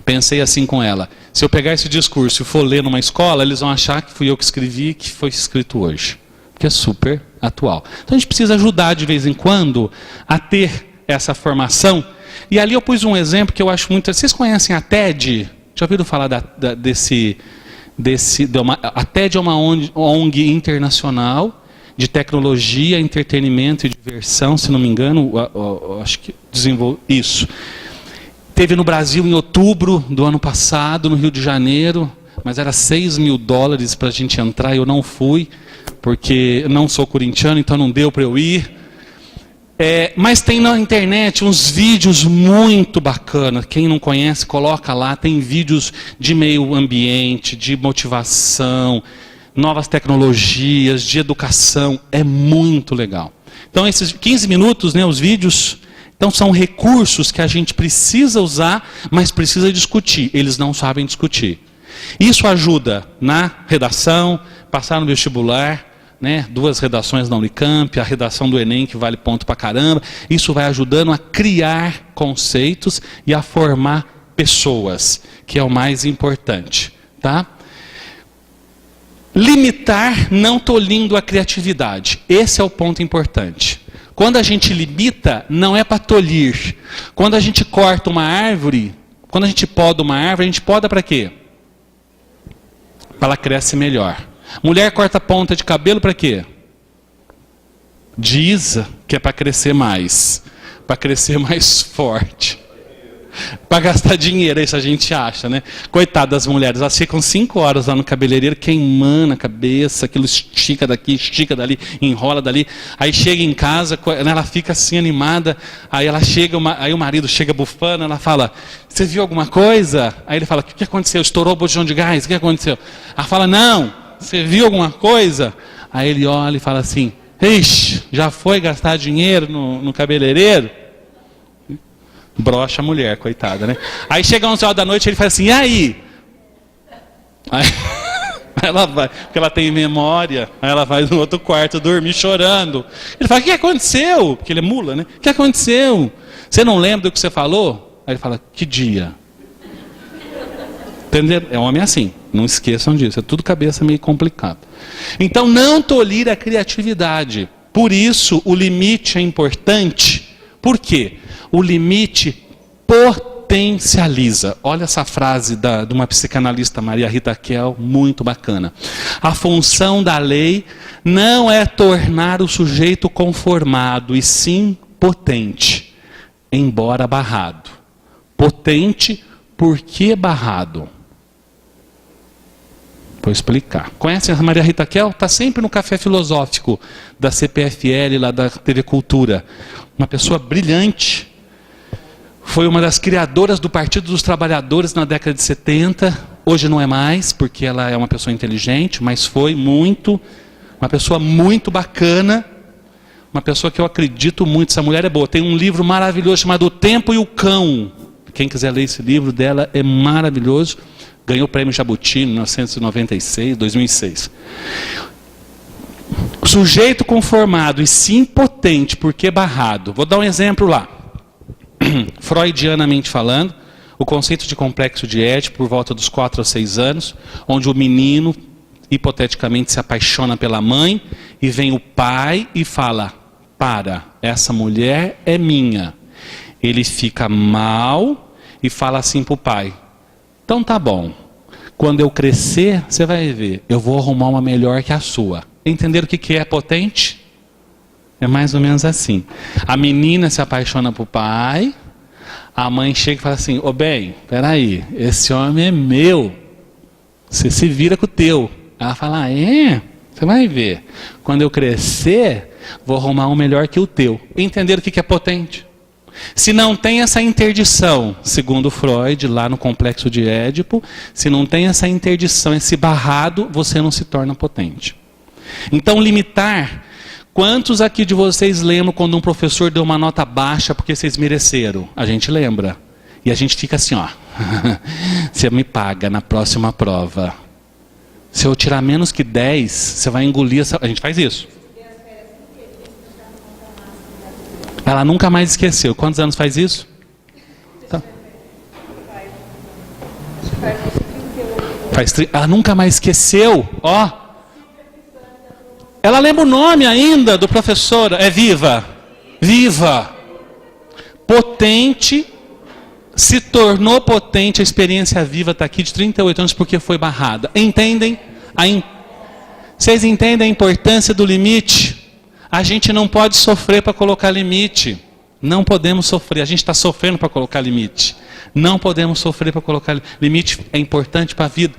Pensei assim com ela, se eu pegar esse discurso e for ler numa escola, eles vão achar que fui eu que escrevi, que foi escrito hoje. Porque é super atual. Então a gente precisa ajudar de vez em quando a ter essa formação. E ali eu pus um exemplo que eu acho muito... Vocês conhecem a TED? Já ouviram falar a TED é uma ONG internacional de tecnologia, entretenimento e diversão, se não me engano, acho que desenvolve isso. Teve no Brasil em outubro do ano passado, no Rio de Janeiro, mas era $6.000 para a gente entrar, eu não fui, porque eu não sou corintiano, então não deu para eu ir. Mas tem na internet uns vídeos muito bacanas, quem não conhece, coloca lá, tem vídeos de meio ambiente, de motivação, novas tecnologias, de educação, é muito legal. Então esses 15 minutos, né, os vídeos... Então são recursos que a gente precisa usar, mas precisa discutir. Eles não sabem discutir. Isso ajuda na redação, passar no vestibular, né? 2 redações na Unicamp, a redação do Enem que vale ponto pra caramba. Isso vai ajudando a criar conceitos e a formar pessoas, que é o mais importante, tá? Limitar não tolhindo a criatividade. Esse é o ponto importante. Quando a gente limita, não é para tolir. Quando a gente corta uma árvore, quando a gente poda uma árvore, a gente poda para quê? Para ela crescer melhor. Mulher corta ponta de cabelo para quê? Diz que é para crescer mais. Para crescer mais forte. Para gastar dinheiro, isso a gente acha, né? Coitada das mulheres, elas ficam 5 horas lá no cabeleireiro queimando a cabeça, aquilo estica daqui, estica dali, enrola dali. Aí chega em casa, ela fica assim animada, aí ela chega, aí o marido chega bufando, ela fala, você viu alguma coisa? Aí ele fala, o que aconteceu? Estourou o botijão de gás, o que aconteceu? Ela fala, não, você viu alguma coisa? Aí ele olha e fala assim, ixi, já foi gastar dinheiro no cabeleireiro? Brocha a mulher, coitada, né? Aí chega 11 horas da noite, ele fala assim, e aí? Aí ela vai, porque ela tem memória, aí ela vai no outro quarto dormir chorando. Ele fala, o que aconteceu? Porque ele é mula, né? O que aconteceu? Você não lembra do que você falou? Aí ele fala, que dia? Entendeu? É homem assim, não esqueçam disso, é tudo cabeça meio complicado. Então não tolir a criatividade. Por isso o limite é importante. Por quê? O limite potencializa. Olha essa frase de uma psicanalista, Maria Rita Kell, muito bacana. A função da lei não é tornar o sujeito conformado, e sim potente, embora barrado. Potente, por que barrado? Vou explicar. Conhecem a Maria Rita Kell? Está sempre no café filosófico da CPFL, lá da TV Cultura. Uma pessoa brilhante. Foi uma das criadoras do Partido dos Trabalhadores na década de 70. Hoje não é mais, porque ela é uma pessoa inteligente, mas foi uma pessoa muito bacana. Uma pessoa que eu acredito muito. Essa mulher é boa. Tem um livro maravilhoso chamado O Tempo e o Cão. Quem quiser ler esse livro dela, é maravilhoso. Ganhou o prêmio Jabuti em 1996, 2006. Sujeito conformado e sim potente, porque barrado. Vou dar um exemplo lá. Freudianamente falando, o conceito de complexo de Édipo por volta dos 4 a 6 anos, onde o menino, hipoteticamente, se apaixona pela mãe, e vem o pai e fala, essa mulher é minha. Ele fica mal e fala assim para o pai, então tá bom, quando eu crescer, você vai ver, eu vou arrumar uma melhor que a sua. Entenderam o que é potente? É mais ou menos assim. A menina se apaixona por pai, a mãe chega e fala assim, ô bem, peraí, esse homem é meu, você se vira com o teu. Ela fala, você vai ver, quando eu crescer, vou arrumar um melhor que o teu. Entenderam o que é potente? Se não tem essa interdição, segundo Freud, lá no complexo de Édipo, se não tem essa interdição, esse barrado, você não se torna potente. Então, limitar. Quantos aqui de vocês lembram quando um professor deu uma nota baixa porque vocês mereceram? A gente lembra. E a gente fica assim, ó. Você me paga na próxima prova. Se eu tirar menos que 10, você vai engolir essa... A gente faz isso. Ela nunca mais esqueceu. Quantos anos faz isso? Tá. Ela nunca mais esqueceu. Ó. Ela lembra o nome ainda do professor. É Viva. Viva. Potente. Se tornou potente. A experiência viva está aqui de 38 anos porque foi barrada. Entendem? Vocês entendem a importância do limite? A gente não pode sofrer para colocar limite. Não podemos sofrer. A gente está sofrendo para colocar limite. Não podemos sofrer para colocar limite. É importante para a vida.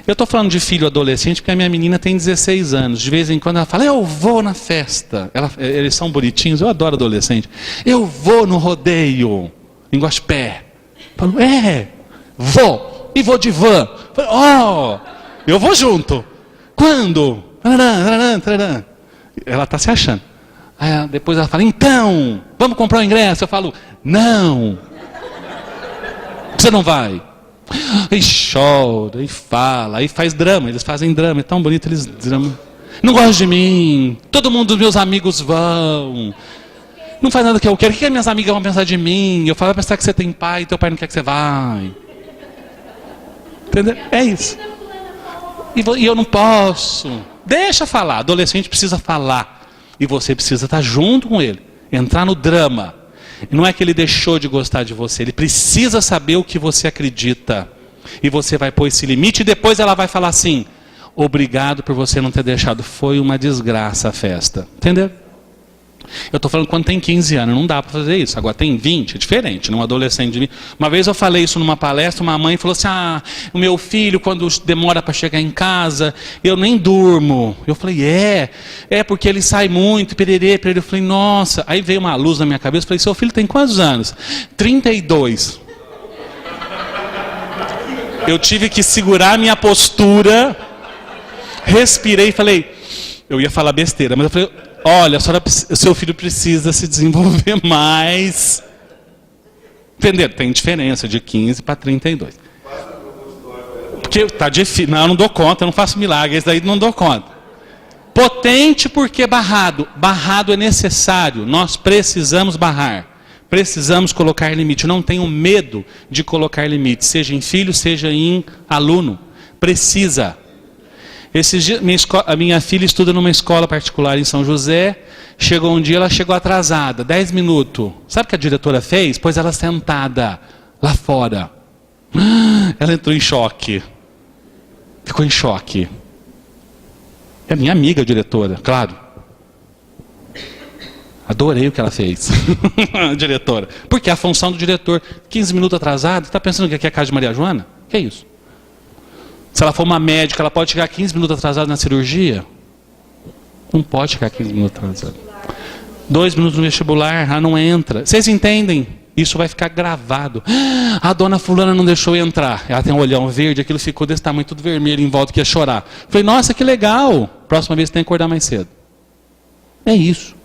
Eu estou falando de filho adolescente porque a minha menina tem 16 anos. De vez em quando ela fala, eu vou na festa. Eles são bonitinhos, eu adoro adolescente. Eu vou no rodeio, em Guaxupé. Falo, vou. E vou de van. Falo, eu vou junto. Quando? Ela está se achando. Aí depois ela fala, então, vamos comprar o ingresso. Eu falo, não. Você não vai. Aí chora, aí fala, aí faz drama. Eles fazem drama, é tão bonito, eles drama. Não gosta de mim, todo mundo dos meus amigos vão. Não faz nada que eu quero. O que as minhas amigas vão pensar de mim? Eu falo, vai pensar que você tem pai e teu pai não quer que você vá. Entendeu? É isso. E eu não posso. Deixa falar, adolescente precisa falar. E você precisa estar junto com ele. Entrar no drama. Não é que ele deixou de gostar de você. Ele precisa saber o que você acredita. E você vai pôr esse limite. E depois ela vai falar assim, obrigado por você não ter deixado. Foi uma desgraça a festa. Entendeu? Eu estou falando quando tem 15 anos, não dá para fazer isso. Agora tem 20, é diferente, num adolescente de 20. Uma vez eu falei isso numa palestra, uma mãe falou assim, o meu filho quando demora para chegar em casa, eu nem durmo. Eu falei, porque ele sai muito, pererê. Eu falei, nossa. Aí veio uma luz na minha cabeça, eu falei, seu filho tem quantos anos? 32. Eu tive que segurar a minha postura, respirei e falei, eu ia falar besteira, mas eu falei, olha, seu filho precisa se desenvolver mais. Entenderam? Tem diferença de 15 para 32. Porque está difícil. Não, eu não dou conta, eu não faço milagres, daí não dou conta. Potente porque barrado. Barrado é necessário. Nós precisamos barrar. Precisamos colocar limite. Não tenho medo de colocar limite, seja em filho, seja em aluno. Precisa. Esses dias, a minha filha estuda numa escola particular em São José. Chegou um dia, ela chegou atrasada, 10 minutos. Sabe o que a diretora fez? Pôs ela sentada lá fora. Ela entrou em choque. Ficou em choque. É minha amiga, a diretora, claro. Adorei o que ela fez. A diretora. Porque a função do diretor, 15 minutos atrasado, está pensando que aqui é a casa de Maria Joana? Que é isso? Se ela for uma médica, ela pode chegar 15 minutos atrasada na cirurgia? Não pode chegar 15 minutos atrasada. 2 minutos no vestibular, ela não entra. Vocês entendem? Isso vai ficar gravado. A dona fulana não deixou eu entrar. Ela tem um olhão verde, aquilo ficou desse tamanho, tudo vermelho em volta, que ia chorar. Falei, nossa, que legal. Próxima vez tem que acordar mais cedo. É isso.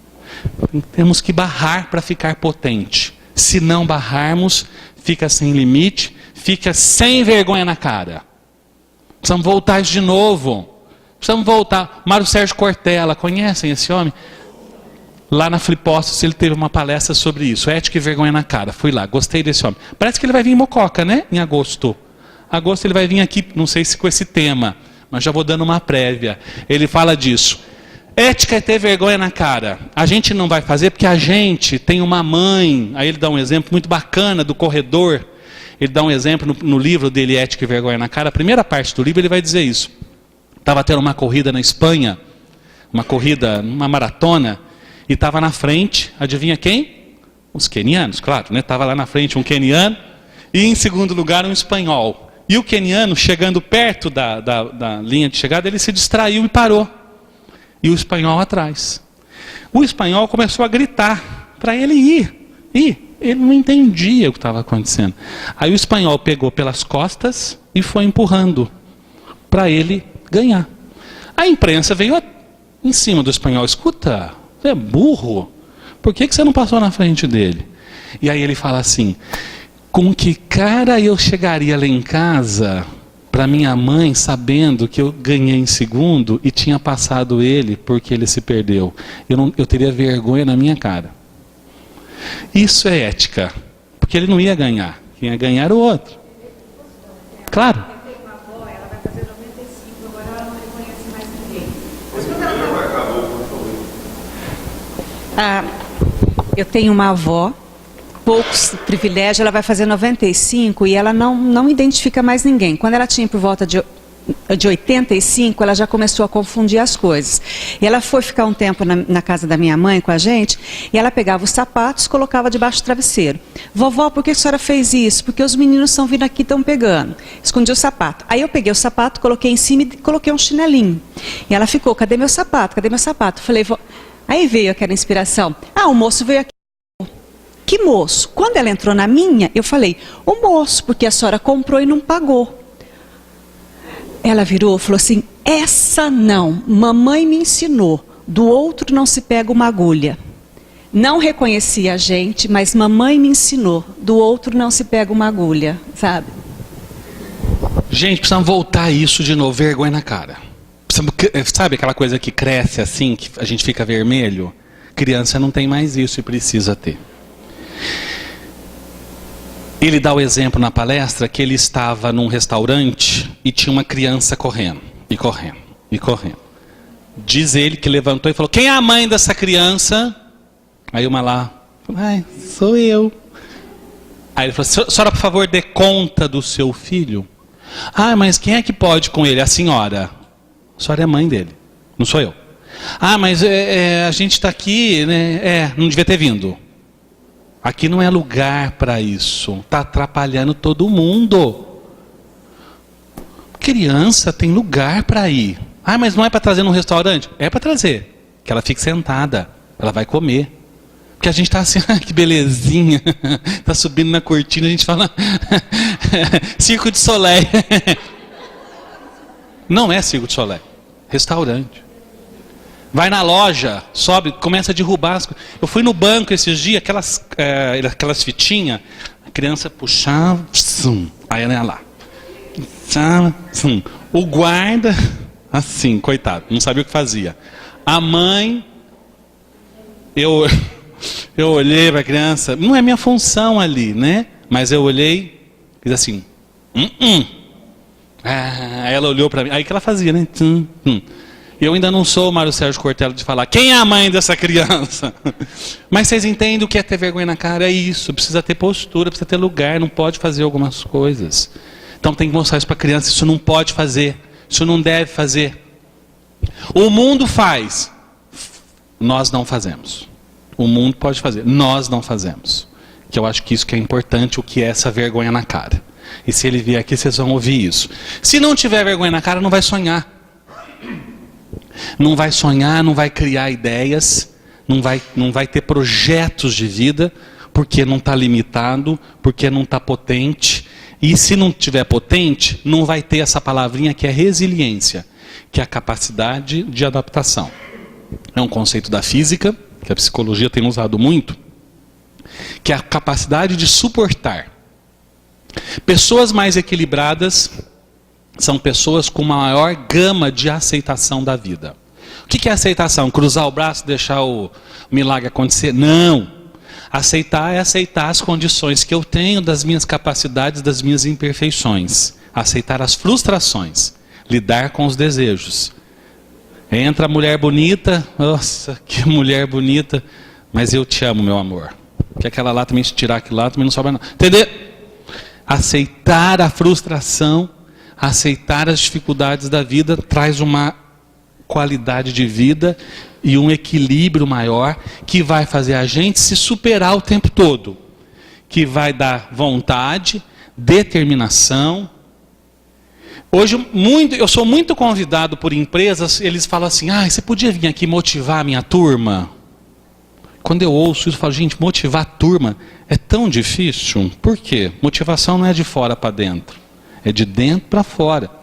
Temos que barrar para ficar potente. Se não barrarmos, fica sem limite, fica sem vergonha na cara. Precisamos voltar isso de novo. Precisamos voltar. Mário Sérgio Cortella, conhecem esse homem? Lá na Flipostos ele teve uma palestra sobre isso. Ética e vergonha na cara. Fui lá, gostei desse homem. Parece que ele vai vir em Mococa, né? Em agosto. Agosto ele vai vir aqui, não sei se com esse tema, mas já vou dando uma prévia. Ele fala disso. Ética é ter vergonha na cara. A gente não vai fazer porque a gente tem uma mãe. Aí ele dá um exemplo muito bacana do corredor. Ele dá um exemplo no livro dele, Ética e Vergonha na Cara. A primeira parte do livro ele vai dizer isso. Estava tendo uma corrida na Espanha, uma corrida, uma maratona, E estava na frente, adivinha quem? Os quenianos, claro, né? Estava lá na frente um queniano e em segundo lugar um espanhol. E o queniano, chegando perto da linha de chegada, ele se distraiu e parou. E o espanhol atrás. O espanhol começou a gritar para ele ir. Ele não entendia o que estava acontecendo. Aí o espanhol pegou pelas costas e foi empurrando para ele ganhar. A imprensa veio em cima do espanhol. Escuta, você é burro. Por que você não passou na frente dele? E aí ele fala assim: com que cara eu chegaria lá em casa para minha mãe sabendo que eu ganhei em segundo e tinha passado ele porque ele se perdeu? Eu teria vergonha na minha cara. Isso é ética, porque ele não ia ganhar. Quem ia ganhar era o outro. Claro. Eu tenho uma avó, poucos privilégios, ela vai fazer 95 e ela não identifica mais ninguém. Quando ela tinha por volta de 85, ela já começou a confundir as coisas. E ela foi ficar um tempo na casa da minha mãe com a gente, e ela pegava os sapatos e colocava debaixo do travesseiro. Vovó, por que a senhora fez isso? Porque os meninos estão vindo aqui e estão pegando. Escondi o sapato. Aí eu peguei o sapato, coloquei em cima e coloquei um chinelinho. E ela ficou: cadê meu sapato? Cadê meu sapato? Falei: aí veio aquela inspiração. O moço veio aqui. Que moço? Quando ela entrou na minha, eu falei: o moço, porque a senhora comprou e não pagou. Ela virou e falou assim: essa não, mamãe me ensinou, do outro não se pega uma agulha. Não reconhecia a gente, mas mamãe me ensinou, do outro não se pega uma agulha, sabe? Gente, precisamos voltar a isso de novo, vergonha na cara. Sabe aquela coisa que cresce assim, que a gente fica vermelho? Criança não tem mais isso e precisa ter. Ele dá o exemplo na palestra que ele estava num restaurante e tinha uma criança correndo, e correndo, e correndo. Diz ele que levantou e falou: quem é a mãe dessa criança? Aí uma lá, sou eu. Aí ele falou: senhora, por favor, dê conta do seu filho. Mas quem é que pode com ele? A senhora. A senhora é mãe dele, não sou eu. Mas a gente está aqui, né? Não devia ter vindo. Aqui não é lugar para isso. Está atrapalhando todo mundo. Criança tem lugar para ir. Mas não é para trazer num restaurante? É para trazer. Que ela fique sentada. Ela vai comer. Porque a gente está assim, que belezinha. Está subindo na cortina, a gente fala Circo de Soleil. Não é Circo de Soleil. Restaurante. Vai na loja, sobe, começa a derrubar as coisas. Eu fui no banco esses dias, aquelas fitinhas, a criança puxava, aí ela ia lá. O guarda, assim, coitado, não sabia o que fazia. A mãe, eu olhei para a criança, não é minha função ali, né? Mas eu olhei, fiz assim, Aí ela olhou para mim, aí que ela fazia, né? Eu ainda não sou o Mário Sérgio Cortella de falar quem é a mãe dessa criança. Mas vocês entendem o que é ter vergonha na cara? É isso, precisa ter postura, precisa ter lugar, não pode fazer algumas coisas. Então tem que mostrar isso para a criança: isso não pode fazer, isso não deve fazer. O mundo faz, nós não fazemos. O mundo pode fazer, nós não fazemos. Que eu acho que isso que é importante, o que é essa vergonha na cara. E se ele vier aqui, vocês vão ouvir isso. Se não tiver vergonha na cara, não vai sonhar. Não vai sonhar, não vai criar ideias, não vai ter projetos de vida, porque não está limitado, porque não está potente. E se não tiver potente, não vai ter essa palavrinha que é resiliência, que é a capacidade de adaptação. É um conceito da física, que a psicologia tem usado muito, que é a capacidade de suportar. Pessoas mais equilibradas são pessoas com uma maior gama de aceitação da vida. O que é aceitação? Cruzar o braço e deixar o milagre acontecer? Não. Aceitar é aceitar as condições que eu tenho, das minhas capacidades, das minhas imperfeições. Aceitar as frustrações. Lidar com os desejos. Entra a mulher bonita, nossa, que mulher bonita, mas eu te amo, meu amor. Que aquela lá também, se tirar aquilo lá, também não sobra nada. Entendeu? Aceitar a frustração, aceitar as dificuldades da vida, traz uma qualidade de vida e um equilíbrio maior que vai fazer a gente se superar o tempo todo, que vai dar vontade, determinação. Hoje eu sou muito convidado por empresas, eles falam assim: você podia vir aqui motivar a minha turma? Quando eu ouço isso, eu falo: gente, motivar a turma é tão difícil. Por quê? Motivação não é de fora para dentro, é de dentro para fora.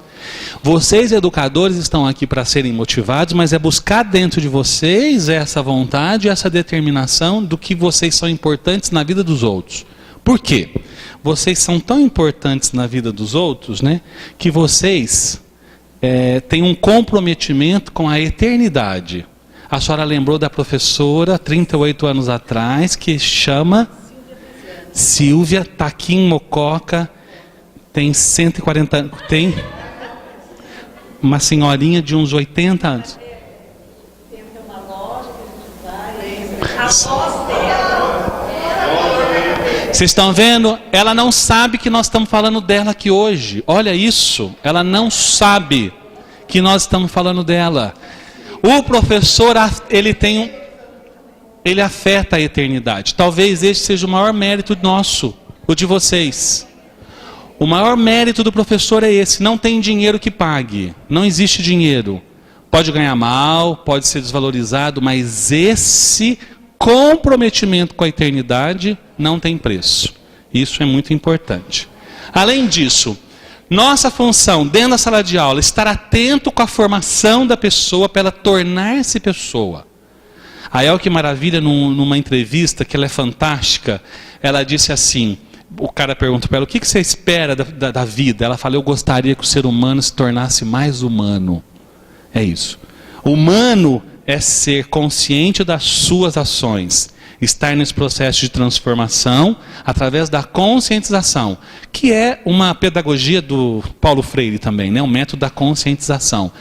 Vocês, educadores, estão aqui para serem motivados, mas é buscar dentro de vocês essa vontade, essa determinação do que vocês são importantes na vida dos outros. Por quê? Vocês são tão importantes na vida dos outros, né, que vocês têm um comprometimento com a eternidade. A senhora lembrou da professora, 38 anos atrás, que chama Silvia, está aqui em Mococa, tem 140 anos, tem uma senhorinha de uns 80 anos. Tem uma loja que a gente vai, a voz dela. Vocês estão vendo? Ela não sabe que nós estamos falando dela aqui hoje. Olha isso. Ela não sabe que nós estamos falando dela. O professor, ele afeta a eternidade. Talvez este seja o maior mérito nosso, o de vocês. O maior mérito do professor é esse. Não tem dinheiro que pague. Não existe dinheiro. Pode ganhar mal, pode ser desvalorizado, mas esse comprometimento com a eternidade não tem preço. Isso é muito importante. Além disso, nossa função dentro da sala de aula é estar atento com a formação da pessoa para ela tornar-se pessoa. A Elke Maravilha, numa entrevista, que ela é fantástica, ela disse assim, o cara pergunta para ela: o que você espera da vida? Ela fala: eu gostaria que o ser humano se tornasse mais humano. É isso. Humano é ser consciente das suas ações, estar nesse processo de transformação através da conscientização, que é uma pedagogia do Paulo Freire também, né? Um método da conscientização.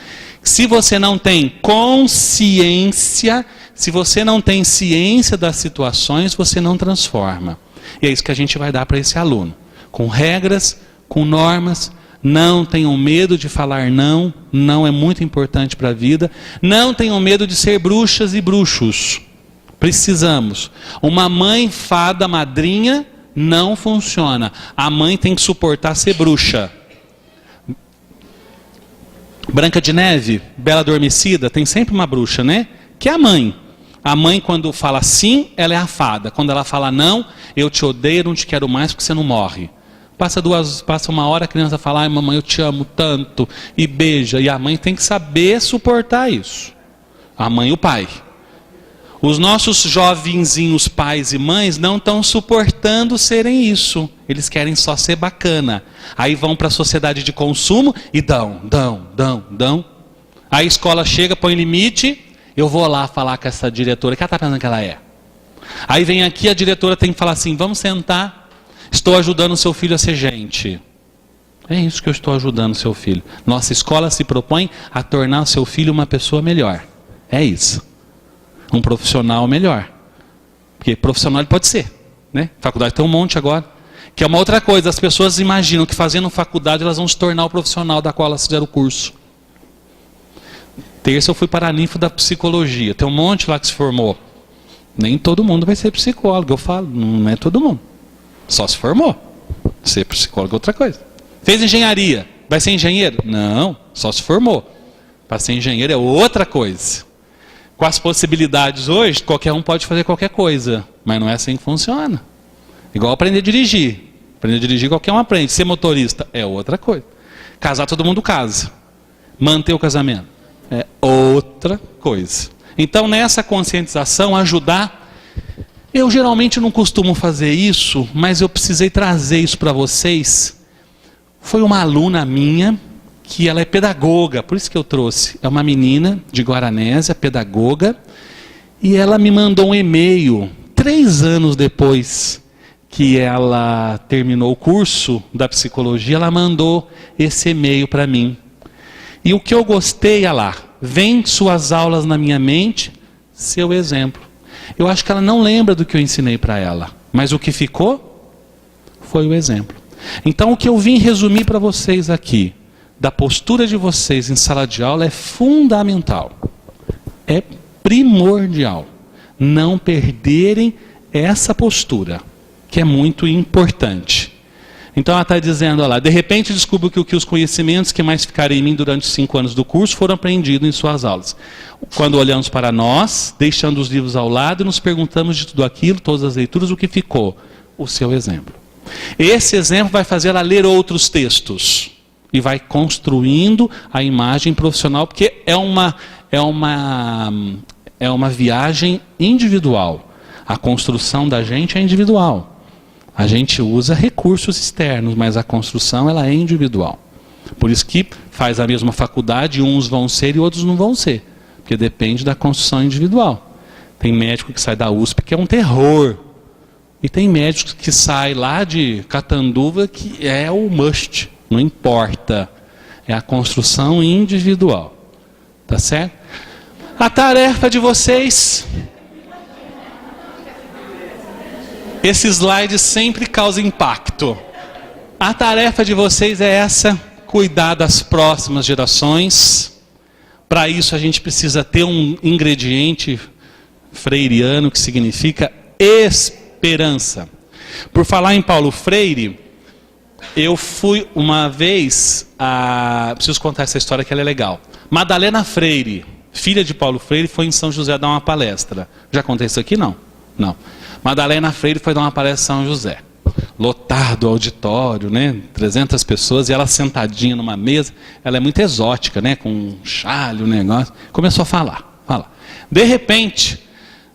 Se você não tem consciência, se você não tem ciência das situações, você não transforma. E é isso que a gente vai dar para esse aluno, com regras, com normas. Não tenham medo de falar não, não é muito importante para a vida. Não tenham medo de ser bruxas e bruxos. Precisamos. Uma mãe fada madrinha não funciona. A mãe tem que suportar ser bruxa. Branca de Neve, Bela Adormecida, tem sempre uma bruxa, né? Que é a mãe. A mãe, quando fala sim, ela é a fada. Quando ela fala não, eu te odeio, não te quero mais porque você não morre. Passa uma hora, a criança fala: ai, mamãe, eu te amo tanto, e beija. E a mãe tem que saber suportar isso. A mãe e o pai. Os nossos jovenzinhos pais e mães não estão suportando serem isso. Eles querem só ser bacana. Aí vão para a sociedade de consumo e dão. Aí a escola chega, põe limite. Eu vou lá falar com essa diretora, que ela está pensando que ela é. Aí vem aqui, a diretora tem que falar assim: vamos sentar. Estou ajudando o seu filho a ser gente. É isso que eu estou ajudando o seu filho. Nossa escola se propõe a tornar o seu filho uma pessoa melhor. É isso. Um profissional melhor. Porque profissional ele pode ser, né? Faculdade tem um monte agora. Que é uma outra coisa. As pessoas imaginam que fazendo faculdade elas vão se tornar o profissional da qual elas fizeram o curso. Terça eu fui para a ninfa da psicologia. Tem um monte lá que se formou. Nem todo mundo vai ser psicólogo. Eu falo, não é todo mundo. Só se formou. Ser psicólogo é outra coisa. Fez engenharia. Vai ser engenheiro? Não, só se formou. Para ser engenheiro é outra coisa. Com as possibilidades hoje, qualquer um pode fazer qualquer coisa. Mas não é assim que funciona. Igual aprender a dirigir. Aprender a dirigir qualquer um aprende. Ser motorista é outra coisa. Casar todo mundo casa. Manter o casamento é outra coisa. Então nessa conscientização, ajudar. Eu geralmente não costumo fazer isso, mas eu precisei trazer isso para vocês. Foi uma aluna minha, que ela é pedagoga, por isso que eu trouxe. É uma menina de Guaranésia, pedagoga, e ela me mandou um e-mail, 3 anos depois que ela terminou o curso da psicologia, ela mandou esse e-mail para mim. E o que eu gostei, olha lá, vem suas aulas na minha mente, seu exemplo. Eu acho que ela não lembra do que eu ensinei para ela, mas o que ficou foi o exemplo. Então o que eu vim resumir para vocês aqui, da postura de vocês em sala de aula é fundamental. É primordial. Não perderem essa postura, que é muito importante. Então ela está dizendo, olha lá, de repente descubro que os conhecimentos que mais ficaram em mim durante os 5 anos do curso foram aprendidos em suas aulas. Quando olhamos para nós, deixando os livros ao lado, nos perguntamos de tudo aquilo, todas as leituras, o que ficou? O seu exemplo. Esse exemplo vai fazer ela ler outros textos. E vai construindo a imagem profissional, porque é uma viagem individual. A construção da gente é individual. A gente usa recursos externos, mas a construção ela é individual. Por isso que faz a mesma faculdade, uns vão ser e outros não vão ser. Porque depende da construção individual. Tem médico que sai da USP que é um terror. E tem médicos que saem lá de Catanduva que é o must. Não importa. É a construção individual. Tá certo? A tarefa de vocês... Esse slide sempre causa impacto. A tarefa de vocês é essa, cuidar das próximas gerações. Para isso a gente precisa ter um ingrediente freiriano que significa esperança. Por falar em Paulo Freire, eu fui uma vez preciso contar essa história que ela é legal. Madalena Freire, filha de Paulo Freire, foi em São José dar uma palestra. Já contei isso aqui? Não. Não. Madalena Freire foi dar uma palestra em São José. Lotado o auditório, né? 300 pessoas, e ela sentadinha numa mesa. Ela é muito exótica, né? Com um chale, um negócio. Começou a falar. De repente,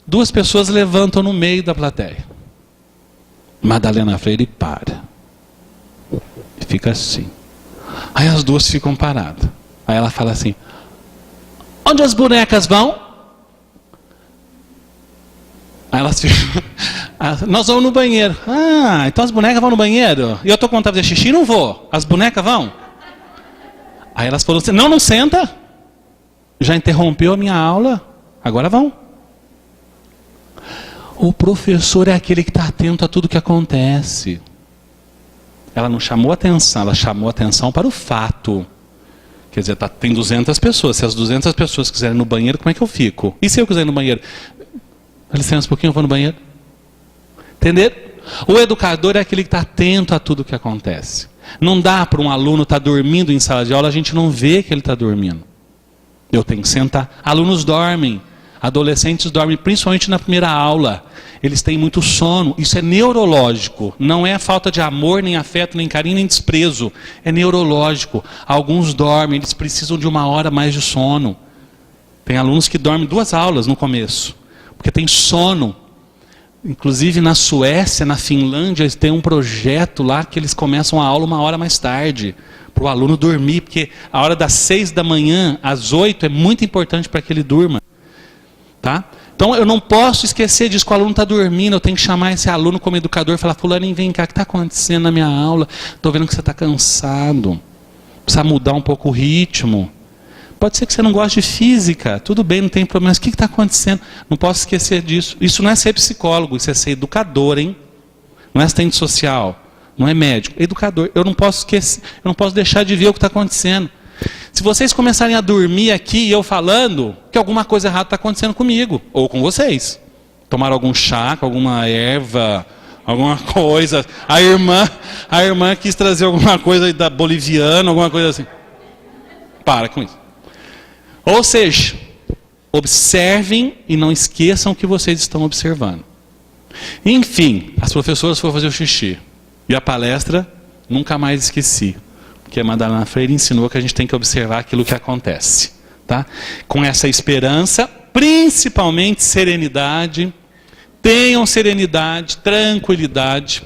2 pessoas levantam no meio da plateia. Madalena Freire para. E fica assim. Aí as 2 ficam paradas. Aí ela fala assim: onde as bonecas vão? Aí elas ficam, nós vamos no banheiro. Ah, então as bonecas vão no banheiro? E eu estou com vontade de fazer xixi? Não vou. As bonecas vão? Aí elas falaram assim: não senta. Já interrompeu a minha aula. Agora vão. O professor é aquele que está atento a tudo que acontece. Ela não chamou atenção, ela chamou atenção para o fato. Quer dizer, tem 200 pessoas. Se as 200 pessoas quiserem ir no banheiro, como é que eu fico? E se eu quiser ir no banheiro? Dá licença um pouquinho, eu vou no banheiro. Entenderam? O educador é aquele que está atento a tudo que acontece. Não dá para um aluno estar dormindo em sala de aula, a gente não vê que ele está dormindo. Eu tenho que sentar. Alunos dormem, adolescentes dormem, principalmente na primeira aula. Eles têm muito sono. Isso é neurológico. Não é falta de amor, nem afeto, nem carinho, nem desprezo. É neurológico. Alguns dormem, eles precisam de 1 hora mais de sono. Tem alunos que dormem 2 aulas no começo. Porque tem sono. Inclusive na Suécia, na Finlândia, eles têm um projeto lá que eles começam a aula 1 hora mais tarde. Para o aluno dormir. Porque a hora das 6 da manhã às 8 é muito importante para que ele durma. Tá? Então eu não posso esquecer disso, que o aluno está dormindo. Eu tenho que chamar esse aluno como educador e falar: fulaninho, vem cá, o que está acontecendo na minha aula? Estou vendo que você está cansado. Precisa mudar um pouco o ritmo. Pode ser que você não goste de física, tudo bem, não tem problema, mas o que está acontecendo? Não posso esquecer disso. Isso não é ser psicólogo, isso é ser educador, hein? Não é assistente social, não é médico, é educador. Eu não posso esquecer, eu não posso deixar de ver o que está acontecendo. Se vocês começarem a dormir aqui e eu falando, que alguma coisa errada está acontecendo comigo, ou com vocês. Tomaram algum chá, alguma erva, alguma coisa. A irmã quis trazer alguma coisa da boliviana, alguma coisa assim. Para com isso. Ou seja, observem e não esqueçam o que vocês estão observando. Enfim, as professoras foram fazer o xixi. E a palestra, nunca mais esqueci. Porque a Madalena Freire ensinou que a gente tem que observar aquilo que acontece. Tá? Com essa esperança, principalmente serenidade. Tenham serenidade, tranquilidade.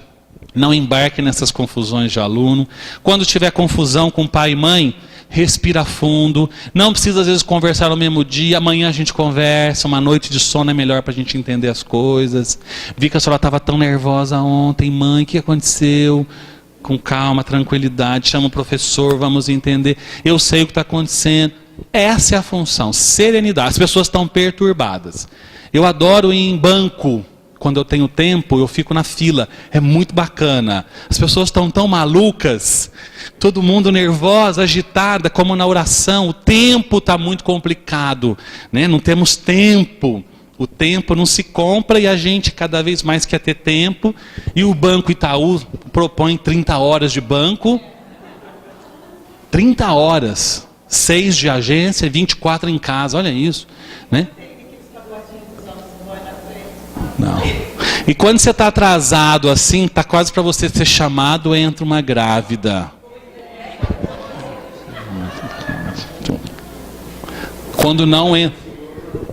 Não embarquem nessas confusões de aluno. Quando tiver confusão com pai e mãe, respira fundo. Não precisa às vezes conversar no mesmo dia. Amanhã a gente conversa. Uma noite de sono é melhor para a gente entender as coisas. Vi que a senhora estava tão nervosa ontem. Mãe, o que aconteceu? Com calma, tranquilidade. Chama o professor, vamos entender. Eu sei o que está acontecendo. Essa é a função, serenidade. As pessoas estão perturbadas. Eu adoro ir em banco quando eu tenho tempo, eu fico na fila. É muito bacana. As pessoas estão tão malucas, todo mundo nervosa, agitada, como na oração. O tempo está muito complicado, né? Não temos tempo. O tempo não se compra e a gente cada vez mais quer ter tempo. E o Banco Itaú propõe 30 horas de banco. 30 horas. 6 de agência e 24 em casa. Olha isso, né? Não. E quando você está atrasado assim, está quase para você ser chamado, entra uma grávida. Quando não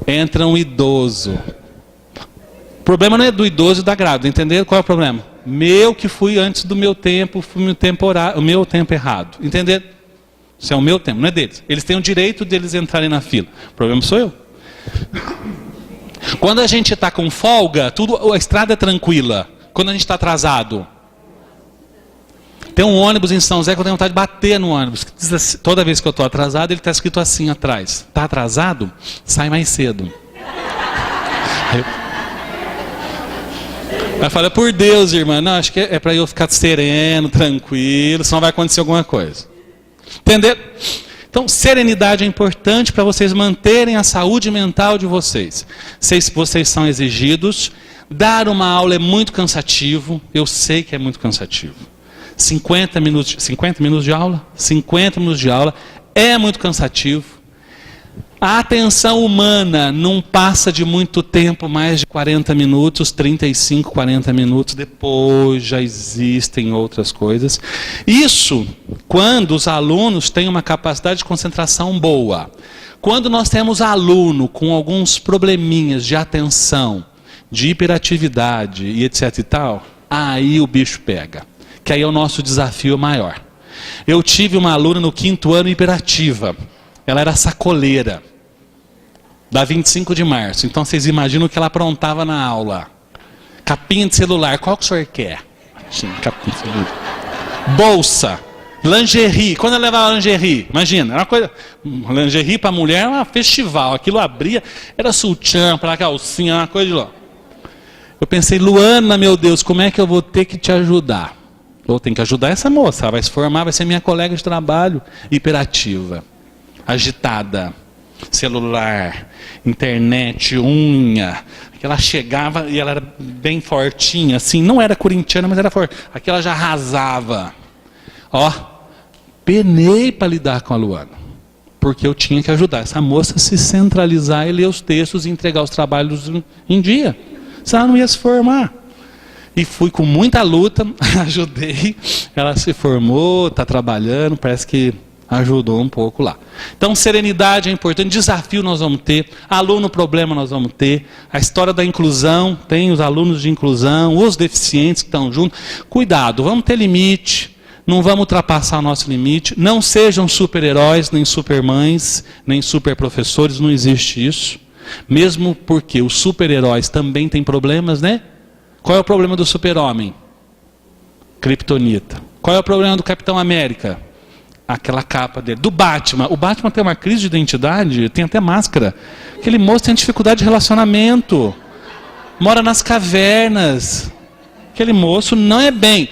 entra um idoso. O problema não é do idoso e da grávida, entenderam? Qual é o problema? Meu que fui antes do meu tempo, fui o meu tempo errado. Entenderam? Isso é o meu tempo, não é deles. Eles têm o direito de eles entrarem na fila. O problema sou eu. Quando a gente está com folga, a estrada é tranquila. Quando a gente está atrasado. Tem um ônibus em São José que eu tenho vontade de bater no ônibus. Toda vez que eu estou atrasado, ele está escrito assim atrás. Está atrasado? Sai mais cedo. Aí eu falo, por Deus, irmã. Não, acho que é para eu ficar sereno, tranquilo, senão vai acontecer alguma coisa. Entendeu? Então, serenidade é importante para vocês manterem a saúde mental de vocês. Vocês são exigidos. Dar uma aula é muito cansativo. Eu sei que é muito cansativo. 50 minutos de aula? 50 minutos de aula é muito cansativo. A atenção humana não passa de muito tempo, mais de 40 minutos, 35, 40 minutos, depois já existem outras coisas. Isso quando os alunos têm uma capacidade de concentração boa. Quando nós temos aluno com alguns probleminhas de atenção, de hiperatividade e etc e tal, aí o bicho pega. Que aí é o nosso desafio maior. Eu tive uma aluna no 5º ano hiperativa. Ela era sacoleira. Da 25 de março. Então vocês imaginam o que ela aprontava na aula. Capinha de celular. Qual que o senhor quer? Capinha de celular. Bolsa. Lingerie. Quando ela levava lingerie? Imagina. Era uma coisa. Lingerie para mulher era um festival. Aquilo abria. Era sutiã para calcinha. Uma coisa de lá. Eu pensei, Luana, meu Deus, como é que eu vou ter que te ajudar? Eu tenho que ajudar essa moça. Ela vai se formar, vai ser minha colega de trabalho. Hiperativa. Agitada. Celular, internet, unha. Que ela chegava e ela era bem fortinha, assim, não era corintiana, mas era forte. Aqui ela já arrasava. Ó, penei para lidar com a Luana, porque eu tinha que ajudar essa moça a se centralizar e ler os textos e entregar os trabalhos em dia. Senão ela não ia se formar. E fui com muita luta, ajudei, ela se formou, está trabalhando, parece que ajudou um pouco lá. Então, serenidade é importante, desafio nós vamos ter, aluno problema nós vamos ter, a história da inclusão, tem os alunos de inclusão, os deficientes que estão juntos. Cuidado, vamos ter limite, não vamos ultrapassar o nosso limite, não sejam super-heróis, nem super-mães, nem super-professores, não existe isso. Mesmo porque os super-heróis também têm problemas, né? Qual é o problema do super-homem? Kryptonita. Qual é o problema do Capitão América? Aquela capa dele. Do Batman. O Batman tem uma crise de identidade, tem até máscara. Aquele moço tem dificuldade de relacionamento. Mora nas cavernas. Aquele moço não é bem.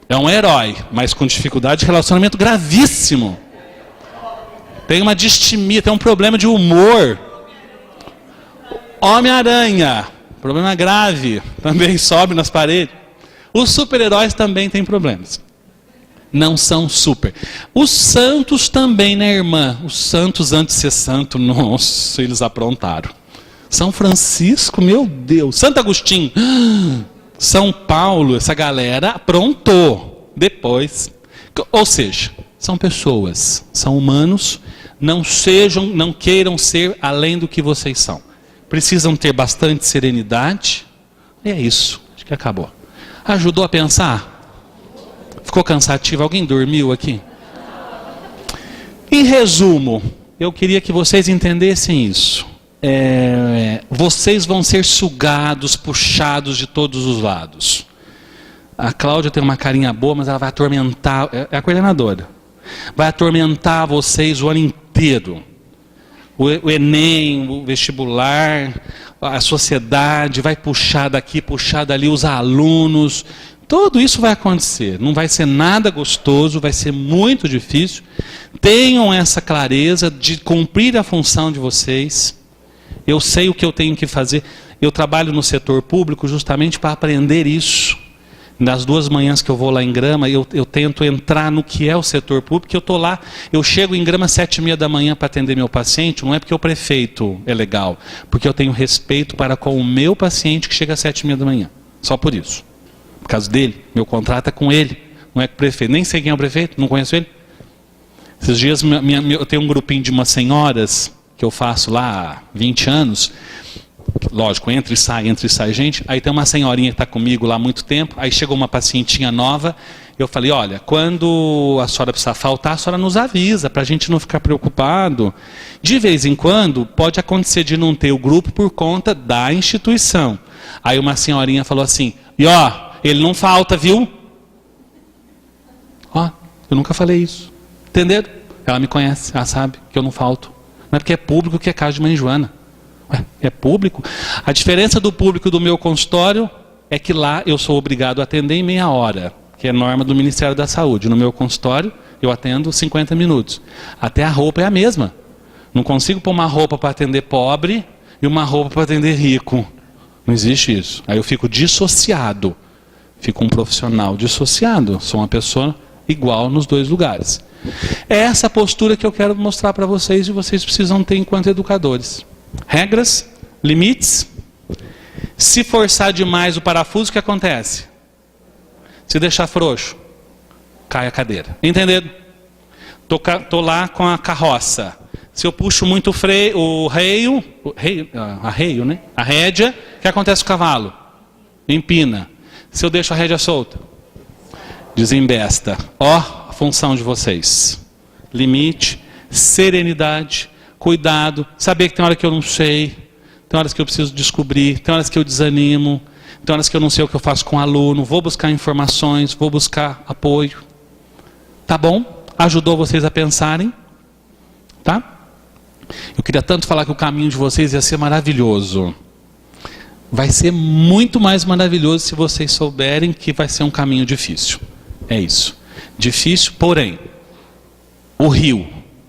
É um herói, mas com dificuldade de relacionamento gravíssimo. Tem uma distimia, tem um problema de humor. Homem-Aranha. Problema grave. Também sobe nas paredes. Os super-heróis também têm problemas. Não são super. Os santos também, né, irmã? Os santos, antes de ser santo, nossa, eles aprontaram. São Francisco, meu Deus. Santo Agostinho, São Paulo, essa galera aprontou depois. Ou seja, são pessoas, são humanos, não queiram ser além do que vocês são. Precisam ter bastante serenidade. E é isso, acho que acabou. Ajudou a pensar? Ficou cansativo? Alguém dormiu aqui? Em resumo, eu queria que vocês entendessem isso. Vocês vão ser sugados, puxados de todos os lados. A Cláudia tem uma carinha boa, mas ela vai atormentar, é a coordenadora. Vai atormentar vocês o ano inteiro. O Enem, o vestibular, a sociedade, vai puxar daqui, puxar dali os alunos. Tudo isso vai acontecer. Não vai ser nada gostoso, vai ser muito difícil. Tenham essa clareza de cumprir a função de vocês. Eu sei o que eu tenho que fazer. Eu trabalho no setor público justamente para aprender isso. Nas 2 manhãs que eu vou lá em Grama, eu tento entrar no que é o setor público, eu estou lá, eu chego em Grama às 7h30 da manhã para atender meu paciente, não é porque o prefeito é legal, porque eu tenho respeito para com o meu paciente que chega às 7h30 da manhã. Só por isso. Por causa dele, meu contrato é com ele, não é com o prefeito. Nem sei quem é o prefeito, não conheço ele. Esses dias eu tenho um grupinho de umas senhoras, que eu faço lá há 20 anos, lógico, entra e sai gente. Aí tem uma senhorinha que está comigo lá há muito tempo. Aí chegou uma pacientinha nova. Eu falei, olha, quando a senhora precisar faltar, a senhora nos avisa, para a gente não ficar preocupado. De vez em quando, pode acontecer de não ter o grupo por conta da instituição. Aí uma senhorinha falou assim, e ó, ele não falta, viu? Ó, eu nunca falei isso. Entenderam? Ela me conhece, ela sabe que eu não falto. Não é porque é público que é casa de Mãe Joana. É público. A diferença do público do meu consultório é que lá eu sou obrigado a atender em meia hora, que é norma do Ministério da Saúde. No meu consultório eu atendo 50 minutos. Até a roupa é a mesma. Não consigo pôr uma roupa para atender pobre e uma roupa para atender rico. Não existe isso. Aí eu fico dissociado. Fico um profissional dissociado. Sou uma pessoa igual nos 2 lugares. É essa postura que eu quero mostrar para vocês e vocês precisam ter enquanto educadores. Regras, limites. Se forçar demais o parafuso, o que acontece? Se deixar frouxo, cai a cadeira. Entenderam? Tô lá com a carroça. Se eu puxo muito a rédea, o que acontece com o cavalo? Empina. Se eu deixo a rédea solta, desembesta. Ó, a função de vocês. Limite, serenidade, cuidado, saber que tem hora que eu não sei, tem horas que eu preciso descobrir, tem horas que eu desanimo, tem horas que eu não sei o que eu faço com o aluno, vou buscar informações, vou buscar apoio. Tá bom? Ajudou vocês a pensarem? Tá? Eu queria tanto falar que o caminho de vocês ia ser maravilhoso. Vai ser muito mais maravilhoso se vocês souberem que vai ser um caminho difícil. É isso. Difícil, porém, o rio.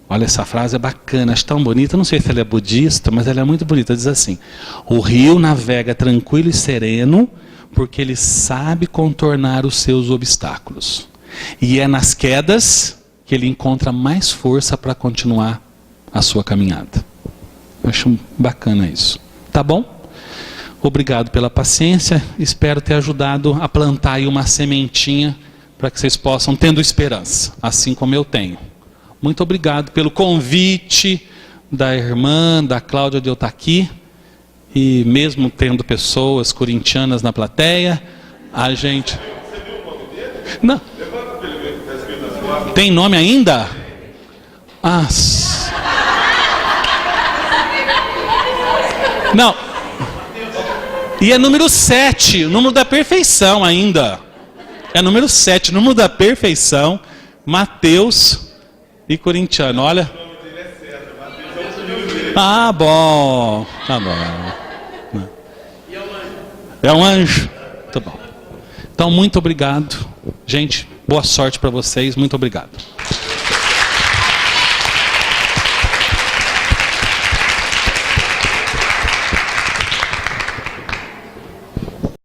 Olha, essa frase é bacana, acho tão bonita. Não sei se ela é budista, mas ela é muito bonita. Diz assim, o rio navega tranquilo e sereno, porque ele sabe contornar os seus obstáculos. E é nas quedas que ele encontra mais força para continuar a sua caminhada. Eu acho bacana isso. Tá bom? Obrigado pela paciência. Espero ter ajudado a plantar aí uma sementinha para que vocês possam, tendo esperança, assim como eu tenho. Muito obrigado pelo convite da irmã, da Cláudia, de eu estar aqui. E mesmo tendo pessoas corintianas na plateia, a gente... Você viu o nome dele? Não. Tem nome ainda? Ah. Não. E é número 7, o número da perfeição ainda. É número 7, número da perfeição, Mateus e corintiano, olha. Ah, bom. Tá bom. É um anjo? Tá bom. Então, muito obrigado. Gente, boa sorte para vocês. Muito obrigado.